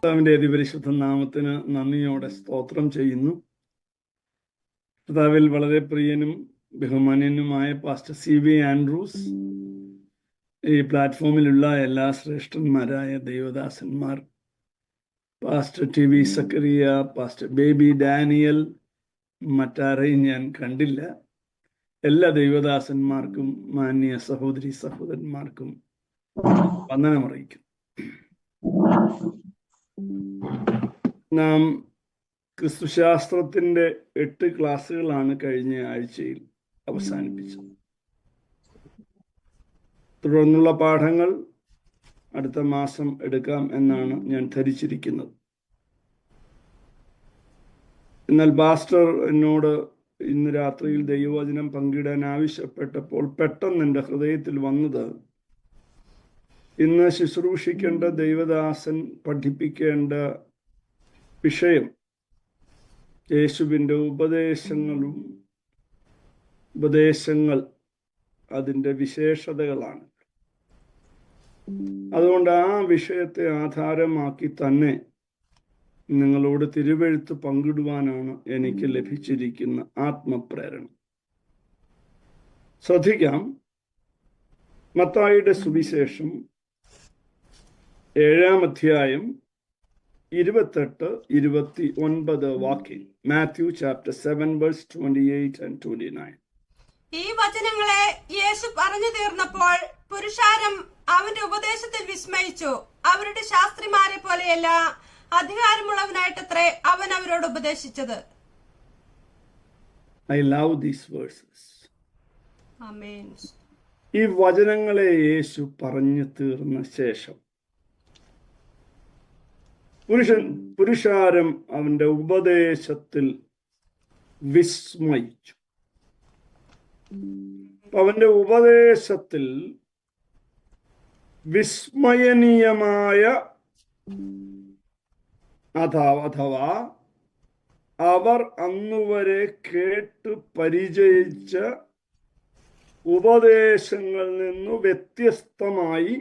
കർത്താവിന്റെ അതിപരിശുദ്ധ നാമത്തിന് നന്ദിയോടെ സ്തോത്രം ചെയ്യുന്നു. കർത്താവിൽ വളരെ പ്രിയനും ബഹുമാന്യനുമായ പാസ്റ്റർ CB ആൻഡ്രൂസ്, ഈ പ്ലാറ്റ്ഫോമിലുള്ള എല്ലാ ശ്രേഷ്ഠന്മാരായ ദൈവദാസന്മാർ, pastor TV Zacharia, pastor Baby Daniel, മറ്റാരെയും ഞാൻ കണ്ടില്ല, എല്ലാ ദൈവദാസന്മാർക്കും മാന്യ സഹോദരി സഹോദരന്മാർക്കും വന്ദനമറിയിക്കുന്നു. നാം ക്രിസ്തുശാസ്ത്രത്തിന്റെ 8 ക്ലാസ്സുകളാണ് കഴിഞ്ഞ ആഴ്ചയിൽ അവസാനിപ്പിച്ചത്. തുടർന്നുള്ള പാഠങ്ങൾ അടുത്ത മാസം എടുക്കാം എന്നാണ് ഞാൻ ധരിച്ചിരിക്കുന്നത്. എന്നാൽ പാസ്റ്റർ എന്നോട് ഇന്ന് രാത്രിയിൽ ദൈവവചനം പങ്കിടാൻ ആവശ്യപ്പെട്ടപ്പോൾ പെട്ടെന്ന് എൻ്റെ ഹൃദയത്തിൽ വന്നത്, ഇന്ന് ശുശ്രൂഷിക്കേണ്ട ദൈവദാസൻ പഠിപ്പിക്കേണ്ട വിഷയം യേശുവിൻ്റെ ഉപദേശങ്ങൾ അതിൻ്റെ വിശേഷതകളാണ്. അതുകൊണ്ട് ആ വിഷയത്തെ ആധാരമാക്കി തന്നെ നിങ്ങളോട് തിരുവെഴുത്ത് പങ്കിടുവാനാണ് എനിക്ക് ലഭിച്ചിരിക്കുന്ന ആത്മപ്രേരണ. ശ്രദ്ധിക്കാം. മത്തായിയുടെ സുവിശേഷം 7-ാം അധ്യായം 28-29 വാക്യം. Matthew chapter 7 verse 28 and 29. ഈ വചനങ്ങളെ യേശു പറഞ്ഞു തീർന്നപ്പോൾ പുരുഷാരം അവന്റെ ഉപദേശത്തിൽ വിസ്മയിച്ചു. അവരുടെ ശാസ്ത്രിമാരെ പോലെയല്ല, അധികാരമുള്ളവനായിട്ടത്രേ അവൻ അവരോട് ഉപദേശിച്ചത്. I love these verses. ആമേൻ. ഈ വചനങ്ങളെ യേശു പറഞ്ഞു തീർന്ന ശേഷം പുരുഷാരം അവന്റെ ഉപദേശത്തിൽ വിസ്മയിച്ചു. അവന്റെ ഉപദേശത്തിൽ വിസ്മയനീയമായ അഥവാ അവർ അന്നുവരെ കേട്ട് പരിചയിച്ച ഉപദേശങ്ങളിൽ നിന്നു വ്യത്യസ്തമായി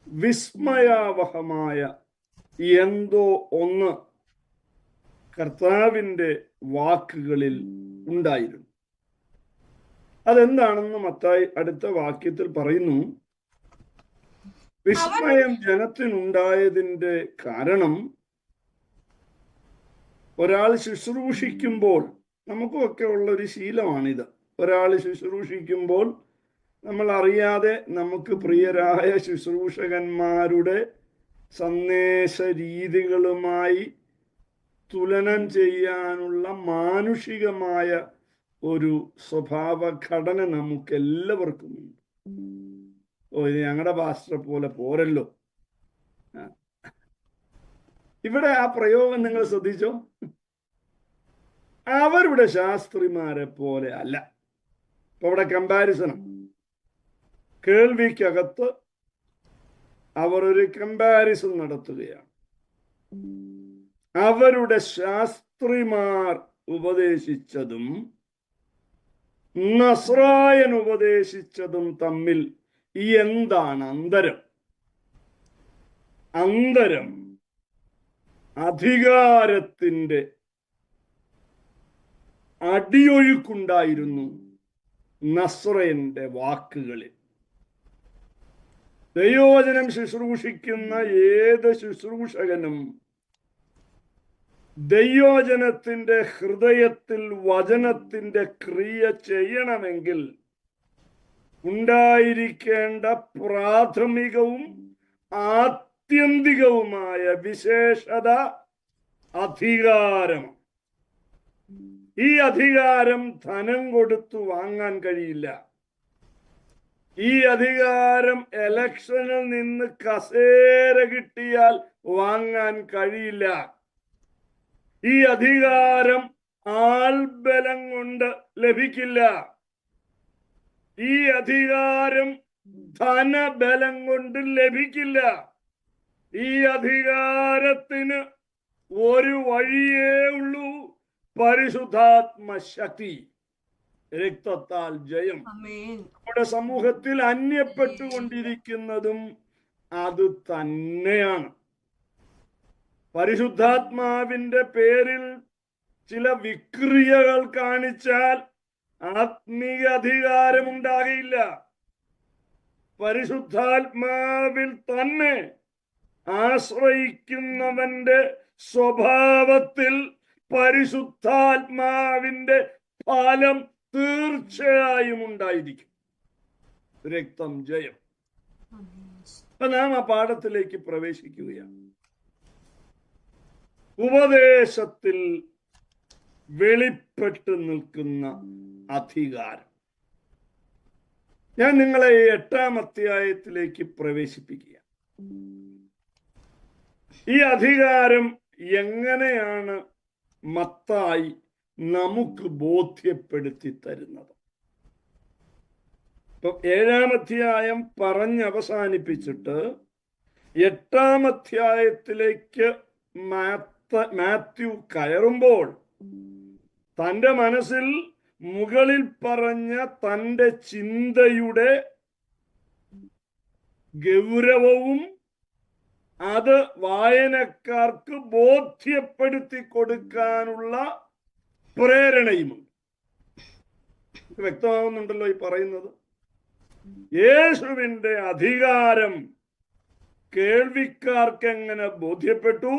വിസ്മയാവഹമായ എന്തോ ഒന്ന് കർത്താവിൻ്റെ വാക്കുകളിൽ ഉണ്ടായിരുന്നു. അതെന്താണെന്ന് മത്തായി അടുത്ത വാക്യത്തിൽ പറയുന്നു. വിസ്മയം ജനത്തിനുണ്ടായതിൻ്റെ കാരണം, ഒരാൾ ശുശ്രൂഷിക്കുമ്പോൾ, നമുക്കൊക്കെ ഉള്ളൊരു ശീലമാണിത്, ഒരാൾ ശുശ്രൂഷിക്കുമ്പോൾ നമ്മൾ അറിയാതെ നമുക്ക് പ്രിയരായ ശുശ്രൂഷകന്മാരുടെ സന്ദേശ രീതികളുമായി തുലനം ചെയ്യാനുള്ള മാനുഷികമായ ഒരു സ്വഭാവഘടന നമുക്ക് എല്ലാവർക്കും ഉണ്ട്. ഇത് ഞങ്ങളുടെ പാസ്റ്ററെ പോലെ പോരല്ലോ. ഇവിടെ ആ പ്രയോഗം നിങ്ങൾ ശ്രദ്ധിച്ചോ? അവരുടെ ശാസ്ത്രിമാരെ പോലെ അല്ല. ഇപ്പൊ ഇവിടെ കമ്പാരിസൺ, കേൾവിക്കകത്ത് അവർ ഒരു കമ്പാരിസൺ നടത്തുകയാണ്. അവരുടെ ശാസ്ത്രിമാർ ഉപദേശിച്ചതും നസ്രായൻ ഉപദേശിച്ചതും തമ്മിൽ എന്താണ് അന്തരം? അധികാരത്തിന്റെ അടിയൊഴുക്കുണ്ടായിരുന്നു നസ്രയന്റെ വാക്കുകളിൽ. ദൈവവചനം ശുശ്രൂഷിക്കുന്ന ഏത് ശുശ്രൂഷകനും ദൈവവചനത്തിന്റെ ഹൃദയത്തിൽ വചനത്തിന്റെ ക്രിയ ചെയ്യണമെങ്കിൽ ഉണ്ടായിരിക്കേണ്ട പ്രാഥമികവും ആത്യന്തികവുമായ വിശേഷത അധികാരം. ഈ അധികാരം ധനം കൊടുത്തു വാങ്ങാൻ കഴിയില്ല. ഈ അധികാരം ഇലക്ഷനിൽ നിന്ന് കസേര കിട്ടിയാൽ വാങ്ങാൻ കഴിയില്ല. ഈ അധികാരം ആൾബലം കൊണ്ട് ലഭിക്കില്ല. ഈ അധികാരം ധനബലം കൊണ്ട് ലഭിക്കില്ല. ഈ അധികാരത്തിന് ഒരു വഴിയേ ഉള്ളൂ, പരിശുദ്ധാത്മ ശക്തി. രക്തത്താൽ ജയം. നമ്മുടെ സമൂഹത്തിൽ അന്യപ്പെട്ടുകൊണ്ടിരിക്കുന്നതും അത് തന്നെയാണ്. പരിശുദ്ധാത്മാവിന്റെ പേരിൽ ചില വിക്രിയകൾ കാണിച്ചാൽ ആത്മീയ അധികാരമുണ്ടാകില്ല. പരിശുദ്ധാത്മാവിൽ തന്നെ ആശ്രയിക്കുന്നവന്റെ സ്വഭാവത്തിൽ പരിശുദ്ധാത്മാവിന്റെ ഫലം തീർച്ചയായും ഉണ്ടായിരിക്കും. രക്തം ജയം. നാം ആ പാഠത്തിലേക്ക് പ്രവേശിക്കുകയാണ്. ഉപദേശത്തിൽ വെളിപ്പെട്ട് നിൽക്കുന്ന അധികാരം. ഞാൻ നിങ്ങളെ 8-ാം അധ്യായത്തിലേക്ക് പ്രവേശിപ്പിക്കുക. ഈ അധികാരം എങ്ങനെയാണ് മത്തായി നമുക്ക് ബോധ്യപ്പെടുത്തി തരുന്നത്? ഇപ്പൊ 7-ാം അധ്യായം അവസാനിപ്പിച്ചിട്ട് 8-ാം അധ്യായത്തിലേക്ക് മാത്യു കയറുമ്പോൾ തന്റെ മനസ്സിൽ മുകളിൽ പറഞ്ഞ തന്റെ ചിന്തയുടെ ഗൗരവവും അത് വായനക്കാർക്ക് ബോധ്യപ്പെടുത്തി കൊടുക്കാനുള്ള പ്രേരണയുമുണ്ട്. വ്യക്തമാകുന്നുണ്ടല്ലോ ഈ പറയുന്നത്. യേശുവിന്റെ അധികാരം കേൾവിക്കാർക്ക് എങ്ങനെ ബോധ്യപ്പെട്ടു?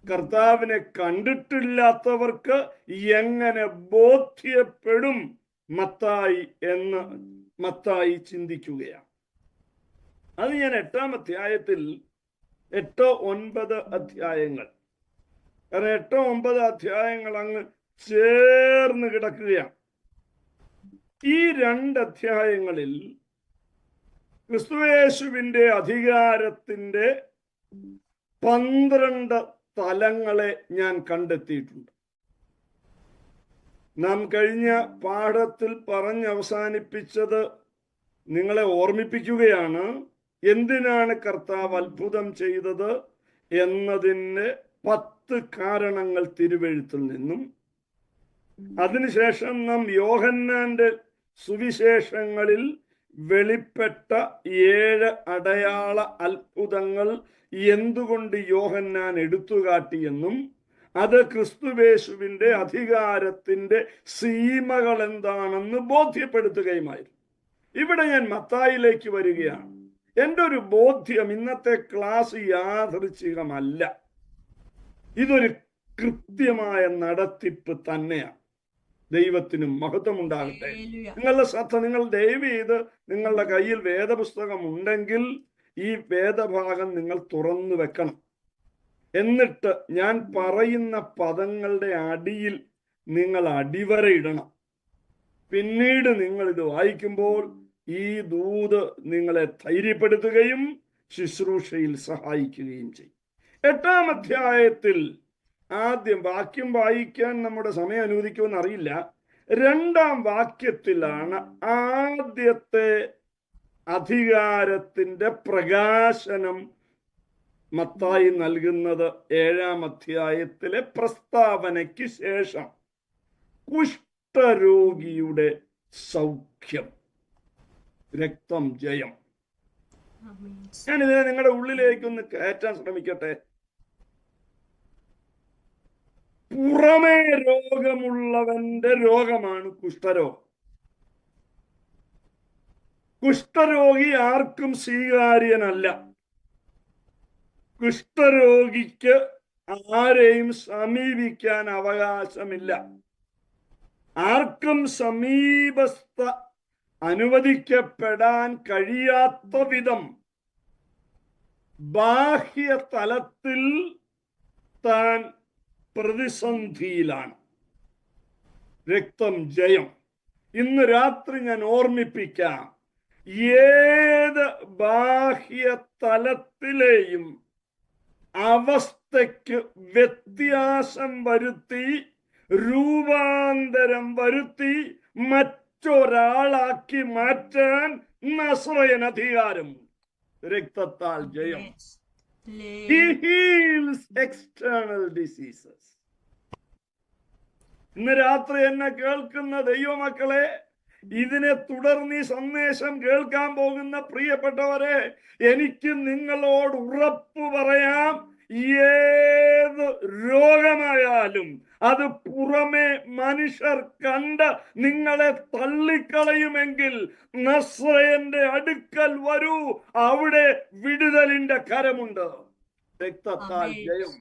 കർത്താവിനെ കണ്ടിട്ടില്ലാത്തവർക്ക് എങ്ങനെ ബോധ്യപ്പെടും എന്ന് മത്തായി ചിന്തിക്കുകയാണ്. അത് ഞാൻ 8-ാം അധ്യായത്തിൽ 8-9 അധ്യായങ്ങൾ, കാരണം 8-9 അധ്യായങ്ങൾ അങ്ങ് ചേർന്ന് കിടക്കുകയാണ്. ഈ 2 അധ്യായങ്ങളിൽ ക്രിസ്തുയേശുവിന്റെ അധികാരത്തിന്റെ 12 തലങ്ങളെ ഞാൻ കണ്ടെത്തിയിട്ടുണ്ട്. നാം കഴിഞ്ഞ പാഠത്തിൽ അവസാനിപ്പിച്ചത് നിങ്ങളെ ഓർമ്മിപ്പിക്കുകയാണ്. എന്തിനാണ് കർത്താവ് അത്ഭുതം ചെയ്തത് എന്നതിന് 10 കാരണങ്ങൾ തിരുവെഴുത്തിൽ നിന്നും, അതിനുശേഷം നാം യോഹന്നാന്റെ സുവിശേഷങ്ങളിൽ വെളിപ്പെട്ട 7 അടയാള അത്ഭുതങ്ങൾ എന്തുകൊണ്ട് യോഹന്നാൻ എടുത്തുകാട്ടിയെന്നും അത് ക്രിസ്തുവേശുവിന്റെ അധികാരത്തിന്റെ സീമകൾ എന്താണെന്ന് ബോധ്യപ്പെടുത്തുകയുമായിരുന്നു. ഇവിടെ ഞാൻ മത്തായിലേക്ക് വരികയാണ്. എൻ്റെ ഒരു ബോധ്യം, ഇന്നത്തെ ക്ലാസ് യാദൃച്ഛികമല്ല, ഇതൊരു കൃത്യമായ നടത്തിപ്പ് തന്നെയാണ്. ദൈവത്തിന് മഹത്വമുണ്ടാകട്ടെ. നിങ്ങളുടെ ശ്രദ്ധ, നിങ്ങൾ ദയവ് ചെയ്ത് നിങ്ങളുടെ കയ്യിൽ വേദപുസ്തകം ഉണ്ടെങ്കിൽ ഈ വേദഭാഗം നിങ്ങൾ തുറന്നു വെക്കണം. എന്നിട്ട് ഞാൻ പറയുന്ന പദങ്ങളുടെ അടിയിൽ നിങ്ങൾ അടിവരയിടണം. പിന്നീട് നിങ്ങൾ ഇത് വായിക്കുമ്പോൾ ഈ ദൂത് നിങ്ങളെ ധൈര്യപ്പെടുത്തുകയും ശുശ്രൂഷയിൽ സഹായിക്കുകയും ചെയ്യും. 8-ാം അധ്യായത്തിൽ ആദ്യം വാക്യം വായിക്കാൻ നമ്മുടെ സമയം അനുവദിക്കുമെന്ന് അറിയില്ല. 2-ാം വാക്യത്തിലാണ് ആദ്യത്തെ അധികാരത്തിന്റെ പ്രകാശനം മത്തായി നൽകുന്നത്. 7-ാം അധ്യായത്തിലെ പ്രസ്താവനയ്ക്ക് ശേഷം കുഷ്ഠരോഗിയുടെ സൗഖ്യം. രക്തം ജയം. ഞാനിതിനെ നിങ്ങളുടെ ഉള്ളിലേക്കൊന്ന് കയറ്റാൻ ശ്രമിക്കട്ടെ. പുറമേ രോഗമുള്ളവന്റെ രോഗമാണ് കുഷ്ഠരോഗം. കുഷ്ഠരോഗി ആർക്കും സ്വീകാര്യനല്ല. കുഷ്ഠരോഗിക്ക് ആരെയും സമീപിക്കാൻ അവകാശമില്ല. ആർക്കും സമീപസ്ഥ അനുവദിക്കപ്പെടാൻ കഴിയാത്ത വിധം ബാഹ്യ തലത്തിൽ താൻ പ്രതിസന്ധിയിലാണ്. രക്തം ജയം. ഇന്ന് രാത്രി ഞാൻ ഓർമ്മിപ്പിക്കാം, ഏത് ബാഹ്യ തലത്തിലെയും അവസ്ഥയ്ക്ക് വ്യത്യാസം വരുത്തി, രൂപാന്തരം വരുത്തി മറ്റൊരാളാക്കി മാറ്റാൻ നസ്രയൻ അധികാരം. രക്തത്താൽ ജയം. He heals external diseases. ഇന്ന് രാത്രി എന്നെ കേൾക്കുന്ന ദൈവമക്കളെ, ഇതിനെ തുടർന്ന് ഈ സന്ദേശം കേൾക്കാൻ പോകുന്ന പ്രിയപ്പെട്ടവരെ, എനിക്ക് നിങ്ങളോട് ഉറപ്പ് പറയാം, ഏത് രോഗമായാലും അത് പുറമെ മനുഷ്യർ കണ്ട് നിങ്ങളെ തള്ളിക്കളയുമെങ്കിൽ നസ്രയന്റെ അടുക്കൽ വരൂ, അവിടെ വിടുതലിന്റെ കരമുണ്ട്. രക്തത്താൽ ജയം.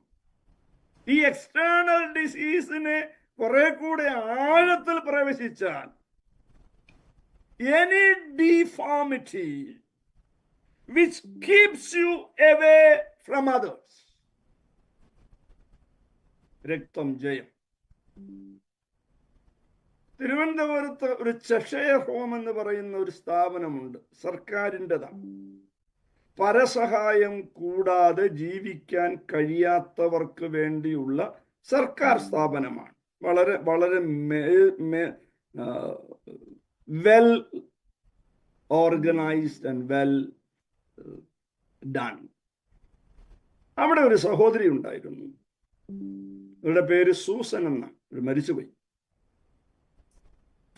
ഈ എക്സ്റ്റേണൽ ഡിസീസിനെ കുറെ കൂടെ ആഴത്തിൽ പ്രവേശിച്ചാൽ, any deformity which keeps you away from others, രക്തം ജയം. തിരുവനന്തപുരത്ത് ഒരു ചെഷയർ ഹോം എന്ന് പറയുന്ന ഒരു സ്ഥാപനമുണ്ട്, സർക്കാരിൻ്റെതാണ്. പരസഹായം കൂടാതെ ജീവിക്കാൻ കഴിയാത്തവർക്ക് വേണ്ടിയുള്ള സർക്കാർ സ്ഥാപനമാണ്. വളരെ വളരെ well organised and well done. അവിടെ ഒരു സഹോദരി ഉണ്ടായിരുന്നു. അവരുടെ പേര് സൂസൻ എന്ന, മരിച്ചുപോയി.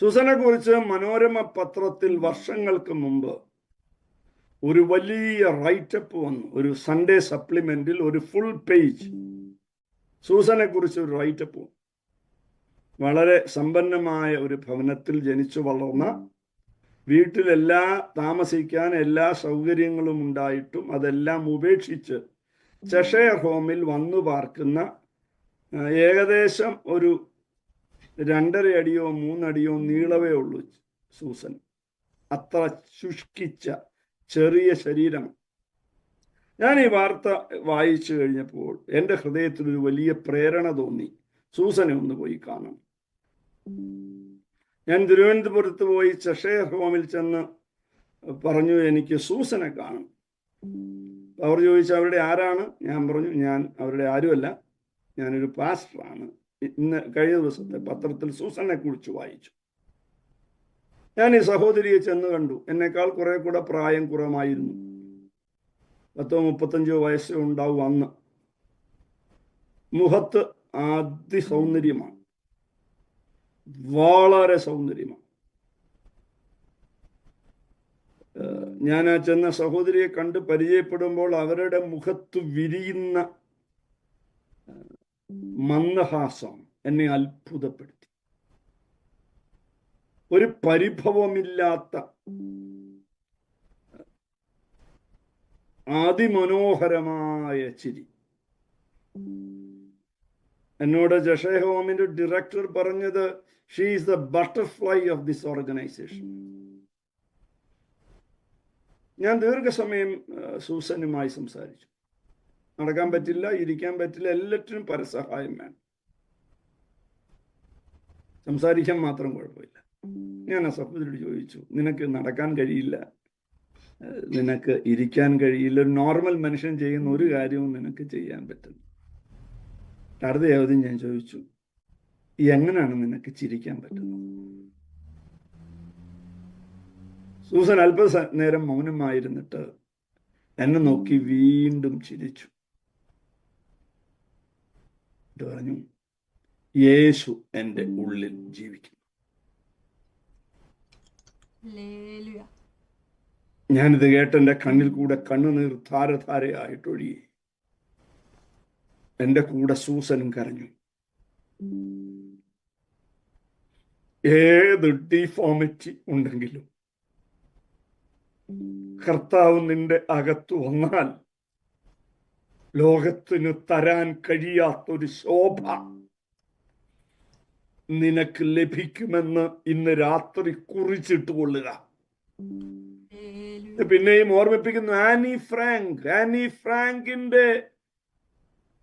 സൂസനെ കുറിച്ച് മനോരമ പത്രത്തിൽ വർഷങ്ങൾക്ക് മുമ്പ് ഒരു വലിയ റൈറ്റപ്പ് വന്നു. ഒരു സൺഡേ സപ്ലിമെന്റിൽ ഒരു ഫുൾ പേജ് സൂസനെ കുറിച്ച് ഒരു റൈറ്റപ്പ്. വളരെ സമ്പന്നമായ ഒരു ഭവനത്തിൽ ജനിച്ചു വളർന്ന, താമസിക്കാൻ എല്ലാ സൗകര്യങ്ങളും ഉണ്ടായിട്ടും അതെല്ലാം ഉപേക്ഷിച്ച് ചെഷയർ ഹോമിൽ വന്നു പാർക്കുന്ന, ഏകദേശം ഒരു 2.5 അടിയോ 3 അടിയോ നീളവേ ഉള്ളൂ സൂസൻ. അത്ര ശുഷ്കിച്ച ചെറിയ ശരീരം. ഞാൻ ഈ വാർത്ത വായിച്ചു കഴിഞ്ഞപ്പോൾ എൻ്റെ ഹൃദയത്തിൽ ഒരു വലിയ പ്രേരണ തോന്നി, സൂസനെ ഒന്ന് പോയി കാണാം. ഞാൻ തിരുവനന്തപുരത്ത് പോയി ചെഷയർ ഹോമിൽ ചെന്ന് പറഞ്ഞു, എനിക്ക് സൂസനെ കാണും. അവർ ചോദിച്ചു, അവരുടെ ആരാണ്? ഞാൻ പറഞ്ഞു, ഞാൻ അവരുടെ ആരുമല്ല, ഞാനൊരു പാസ്റ്ററാണ്. കഴിഞ്ഞ ദിവസത്തെ പത്രത്തിൽ സൂസനെ കുറിച്ച് വായിച്ചു. ഞാൻ ഈ സഹോദരിയെ ചെന്ന് കണ്ടു. എന്നെക്കാൾ കുറെ കൂടെ പ്രായം കുറവായിരുന്നു. 30-35 വയസ്സേ ഉണ്ടാവും അന്ന്. മുഖത്ത് അതിസൗന്ദര്യമാണ്, വളരെ സൗന്ദര്യമാണ്. ഞാൻ ആ ചെന്ന സഹോദരിയെ കണ്ട് പരിചയപ്പെടുമ്പോൾ അവരുടെ മുഖത്ത് വിരിയുന്ന മന്ദഹാസം എന്നെ അത്ഭുതപ്പെടുത്തി. ഒരു പരിഭവമില്ലാത്ത അതിമനോഹരമായ ചിരി. എന്നോട് ചെഷയർ ഹോമിന്റെ ഡയറക്ടർ പറഞ്ഞത്, she is the butterfly of this organisation. ഞാൻ ദീർഘസമയം സൂസനുമായി സംസാരിച്ചു. നടക്കാൻ പറ്റില്ല, ഇരിക്കാൻ പറ്റില്ല, എല്ലാറ്റിനും പരസഹായം വേണം. സംസാരിക്കാൻ മാത്രം കുഴപ്പമില്ല. ഞാൻ ആ സഹോദരിയോട് ചോദിച്ചു, നിനക്ക് നടക്കാൻ കഴിയില്ല, നിനക്ക് ഇരിക്കാൻ കഴിയില്ല, ഒരു നോർമൽ മനുഷ്യൻ ചെയ്യുന്ന ഒരു കാര്യവും നിനക്ക് ചെയ്യാൻ പറ്റുന്നു. അടുത്ത ചോദ്യം ഞാൻ ചോദിച്ചു, എങ്ങനെയാണ് നിനക്ക് ചിരിക്കാൻ പറ്റുന്നത്? സൂസൻ അല്പനേരം മൗനമായിരുന്നിട്ട് എന്നെ നോക്കി വീണ്ടും ചിരിച്ചു. പറഞ്ഞു, യേശു എൻ്റെ ഉള്ളിൽ ജീവിക്കുന്നു. ഞാനിത് കേട്ട് എൻ്റെ കണ്ണിൽ കൂടെ കണ്ണുനീർ ധാരധാരയായിട്ടൊഴുകി. എൻ്റെ കൂടെ സൂസനും കരഞ്ഞു. ഏത് ഡിഫോമിറ്റി ഉണ്ടെങ്കിലും കർത്താവ് നിന്റെ അകത്തു വന്നാൽ ലോകത്തിന് തരാൻ കഴിയാത്തൊരു ശോഭ നിനക്ക് ലഭിക്കുമെന്ന് ഇന്ന് രാത്രി കുറിച്ചിട്ട് കൊള്ളുക. പിന്നെയും ഓർമ്മിപ്പിക്കുന്നു, ആനി ഫ്രാങ്കിന്റെ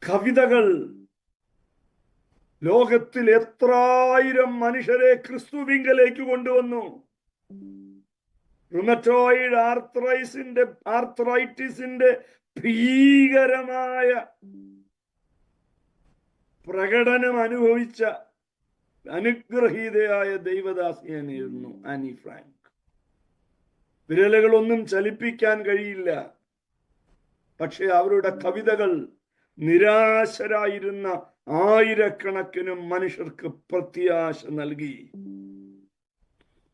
കവിതകൾ ലോകത്തിൽ എത്രായിരം മനുഷ്യരെ ക്രിസ്തുവിങ്കലേക്ക് കൊണ്ടുവന്നു. റുമറ്റോയിഡ് ആർത്രൈറ്റിസിന്റെ ഭീകരമായ പ്രകടനം അനുഭവിച്ച അനുഗ്രഹീതയായ ദൈവദാസിയായിരുന്നു ആനി ഫ്രാങ്ക്. വിരലുകളൊന്നും ചലിപ്പിക്കാൻ കഴിയില്ല, പക്ഷെ അവരുടെ കവിതകൾ നിരാശരായിരുന്ന ആയിരക്കണക്കിന് മനുഷ്യർക്ക് പ്രത്യാശ നൽകി.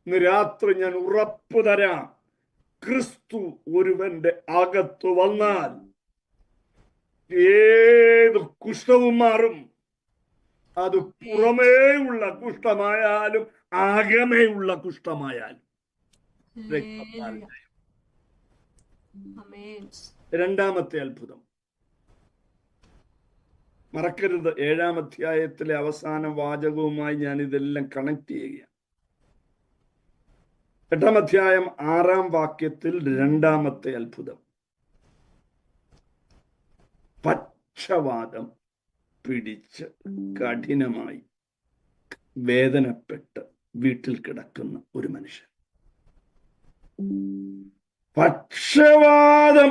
ഇന്ന് രാത്രി ഞാൻ ഉറപ്പു തരാം, ക്രിസ്തു ഒരുവന്റെ അകത്തു വന്നാൽ ഏത് കുഷ്ഠവും മാറും. അത് പുറമേയുള്ള കുഷ്ഠമായാലും അകമേയുള്ള കുഷ്ഠമായാലും രക്തത്താൽ ജയം. രണ്ടാമത്തെ അത്ഭുതം മറക്കരുത്. 7-ാം അധ്യായത്തിലെ അവസാന വാചകവുമായി ഞാൻ ഇതെല്ലാം കണക്ട് ചെയ്യുകയാണ്. 8-ാം അധ്യായം 6-ാം വാക്യത്തിൽ രണ്ടാമത്തെ അത്ഭുതം, പക്ഷവാതം പിടിച്ച് കഠിനമായി വേദനപ്പെട്ട് വീട്ടിൽ കിടക്കുന്ന ഒരു മനുഷ്യൻ. പക്ഷവാതം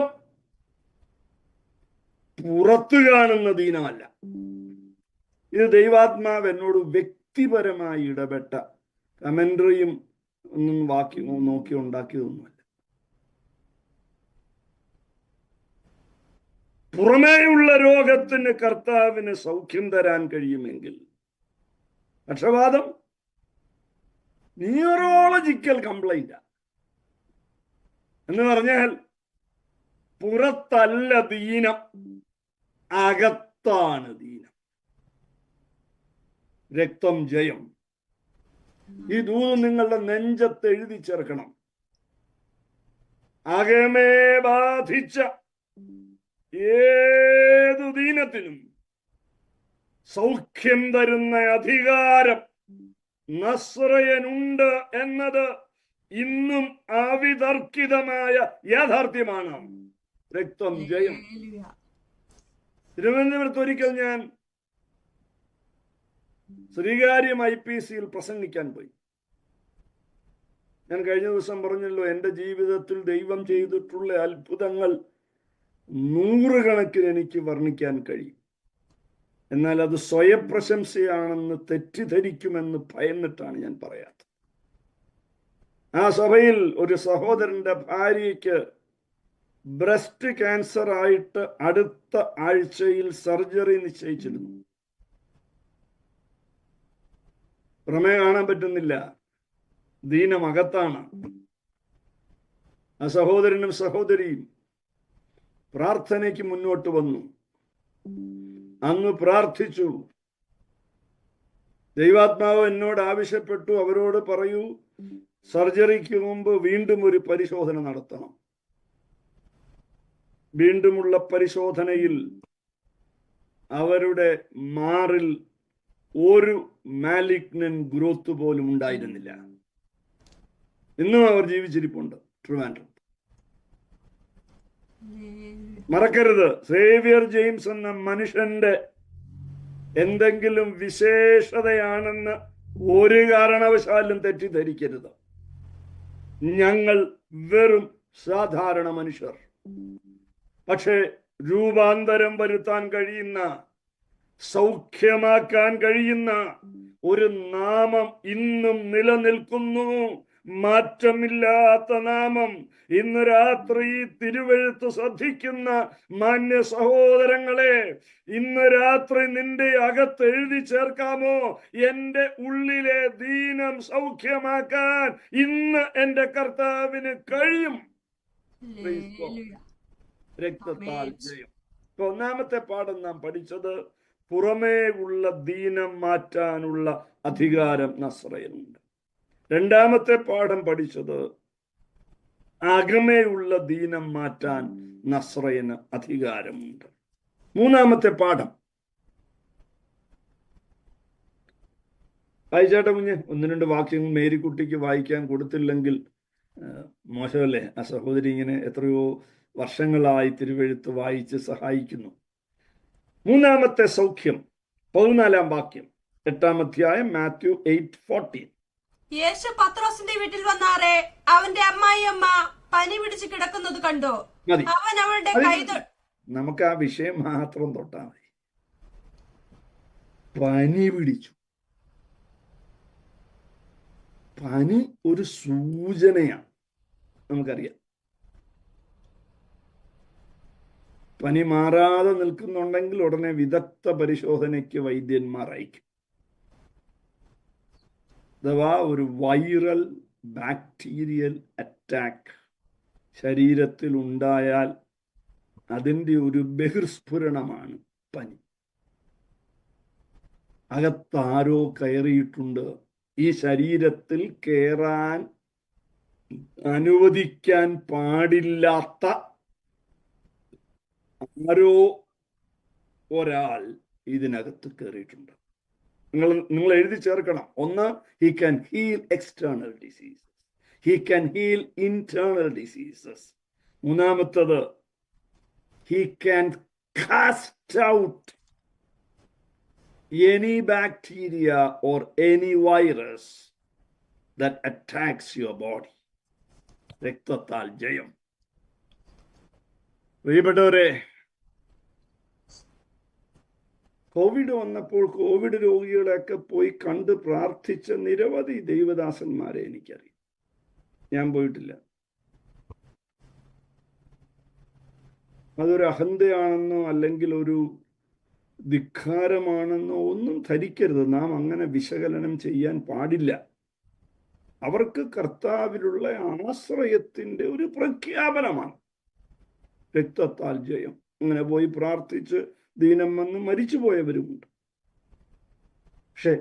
പുറത്തു കാണുന്ന ദീനമല്ല. ഇത് ദൈവാത്മാവ് എന്നോട് വ്യക്തിപരമായി ഇടപെട്ട കമന്ററിയും ഒന്നും നോക്കി ഉണ്ടാക്കിയതൊന്നുമല്ല. പുറമേയുള്ള രോഗത്തിന് കർത്താവിന് സൗഖ്യം തരാൻ കഴിയുമെങ്കിൽ പക്ഷവാതം ന്യൂറോളജിക്കൽ കംപ്ലൈന്റ് എന്ന് പറഞ്ഞാൽ പുറത്തല്ല ദീനം, അകത്താണ് ദീനം. രക്തം ജയം. ഈ ദൂത് നിങ്ങളുടെ നെഞ്ചത്ത് എഴുതി ചേർക്കണം. അകമേ ബാധിച്ച ഏതു ദീനത്തിനും സൗഖ്യം തരുന്ന അധികാരം നസ്രയനുണ്ട് എന്നത് ഇന്നും അവിതർക്കിതമായ യാഥാർത്ഥ്യമാണ്. രക്തം ജയം. തിരുവനന്തപുരത്ത് ഒരിക്കൽ ഞാൻ ശ്രീകാര്യം IPCയിൽ പ്രസംഗിക്കാൻ പോയി. ഞാൻ കഴിഞ്ഞ ദിവസം പറഞ്ഞല്ലോ, എൻ്റെ ജീവിതത്തിൽ ദൈവം ചെയ്തിട്ടുള്ള അത്ഭുതങ്ങൾ 100 കണക്കിന് എനിക്ക് വർണ്ണിക്കാൻ കഴിയും. എന്നാൽ അത് സ്വയപ്രശംസയാണെന്ന് തെറ്റിദ്ധരിക്കുമെന്ന് ഭയന്നിട്ടാണ് ഞാൻ പറയാത്തത്. ആ സഭയിൽ ഒരു സഹോദരന്റെ ഭാര്യയ്ക്ക് ബ്രസ്റ്റ് ക്യാൻസർ ആയിട്ട് അടുത്ത ആഴ്ചയിൽ സർജറി നിശ്ചയിച്ചിരുന്നു. പുറമേ കാണാൻ പറ്റുന്നില്ല, ദീനമകത്താണ്. ആ സഹോദരനും സഹോദരിയും പ്രാർത്ഥനയ്ക്ക് മുന്നോട്ട് വന്നു. അങ്ങ് പ്രാർത്ഥിച്ചു. ദൈവാത്മാവ് എന്നോട് ആവശ്യപ്പെട്ടു, അവരോട് പറയൂ, സർജറിക്ക് മുമ്പ് വീണ്ടും ഒരു പരിശോധന നടത്തണം. വീണ്ടുമുള്ള പരിശോധനയിൽ അവരുടെ മാറിൽ ഒരു മാലിഗ്നൻ ഗ്രോത്ത് പോലും ഉണ്ടായിരുന്നില്ല. ഇന്നും അവർ ജീവിച്ചിരിപ്പുണ്ട് ട്രിവാൻഡ്രം. മറക്കരുത്, സേവ്യർ ജെയിംസ് എന്ന മനുഷ്യന്റെ എന്തെങ്കിലും വിശേഷതയാണെന്ന് ഒരു കാരണവശാലും തെറ്റിദ്ധരിക്കരുത്. ഞങ്ങൾ വെറും സാധാരണ മനുഷ്യർ. പക്ഷേ രൂപാന്തരം വരുത്താൻ കഴിയുന്ന, സൗഖ്യമാക്കാൻ കഴിയുന്ന ഒരു നാമം ഇന്നും നിലനിൽക്കുന്നു. മാറ്റമില്ലാത്ത നാമം. ഇന്ന് രാത്രി തിരുവെഴുത്ത് ശ്രദ്ധിക്കുന്ന മാന്യ സഹോദരങ്ങളെ, ഇന്ന് രാത്രി നിന്റെ അകത്ത് എഴുതി ചേർക്കാമോ, എന്റെ ഉള്ളിലെ ദീനം സൗഖ്യമാക്കാൻ ഇന്ന് എന്റെ കർത്താവിന് കഴിയും. രക്തത്താൽ ജയം. ഇപ്പൊ ഒന്നാമത്തെ പാഠം നാം പഠിച്ചത്, പുറമേ ഉള്ള ദീനം മാറ്റാനുള്ള അധികാരം നസ്രയനുണ്ട്. രണ്ടാമത്തെ പാഠം പഠിച്ചത്, അകമേയുള്ള ദീനം മാറ്റാൻ നസ്രയന് അധികാരമുണ്ട്. മൂന്നാമത്തെ പാഠം വായിച്ചാട്ടെ കുഞ്ഞ്. 1-2 വാക്യങ്ങൾ മേരിക്കുട്ടിക്ക് വായിക്കാൻ കൊടുത്തില്ലെങ്കിൽ മോശമല്ലേ? ആ സഹോദരി ഇങ്ങനെ എത്രയോ വർഷങ്ങളായി തിരുവെഴുത്ത് വായിച്ച് സഹായിക്കുന്നു. മൂന്നാമത്തെ സൗഖ്യം 14-ാം വാക്യം, 8-ാം അധ്യായം, മാത്യു 8:14. യേശു പത്രോസിന്റെ വീട്ടിൽ വന്നാറെ അവന്റെ അമ്മായിയമ്മ പനി പിടിച്ച് കിടക്കുന്നത് കണ്ടു. അവൻ അവളുടെ കൈ നമുക്ക് ആ വിഷയം മാത്രം തൊട്ടാ മതി. പനി പിടിച്ചു. പനി ഒരു സൂചനയാണ്, നമുക്കറിയാം. പനി മാറാതെ നിൽക്കുന്നുണ്ടെങ്കിൽ ഉടനെ വിദഗ്ധ പരിശോധനയ്ക്ക് വൈദ്യന്മാർ അയക്കും. അഥവാ ഒരു വൈറൽ ബാക്ടീരിയൽ അറ്റാക്ക് ശരീരത്തിൽ ഉണ്ടായാൽ അതിൻ്റെ ഒരു ബഹിർസ്ഫുരണമാണ് പനി. അകത്താരോ കയറിയിട്ടുണ്ട്. ഈ ശരീരത്തിൽ കയറാൻ അനുവദിക്കാൻ പാടില്ലാത്ത ആരോ ഒരാൾ ഇതിനകത്ത് കയറിയിട്ടുണ്ട്. നിങ്ങൾ എഴുതി ചേർക്കണം. ഒന്ന്, he can heal external diseases, he can heal internal diseases. മൂന്നാമത്തത്, he can cast out any bacteria or any virus that attacks your body. രക്തത്താൽ ജയം. പ്രിയപ്പെട്ടവരെ, കോവിഡ് വന്നപ്പോൾ കോവിഡ് രോഗികളെയൊക്കെ പോയി കണ്ട് പ്രാർത്ഥിച്ച നിരവധി ദൈവദാസന്മാരെ എനിക്കറിയാം. ഞാൻ പോയിട്ടില്ല. അതൊരു അഹന്തയാണെന്നോ അല്ലെങ്കിൽ ഒരു ധിക്കാരമാണെന്നോ ഒന്നും ധരിക്കരുത്. നാം അങ്ങനെ വിശകലനം ചെയ്യാൻ പാടില്ല. അവർക്ക് കർത്താവിലുള്ള ആശ്രയത്തിൻ്റെ ഒരു പ്രഖ്യാപനമാണ് രക്തത്താൽ ജയം. അങ്ങനെ പോയി പ്രാർത്ഥിച്ച് ദീനം വന്ന് മരിച്ചുപോയവരുമുണ്ട്. പക്ഷെ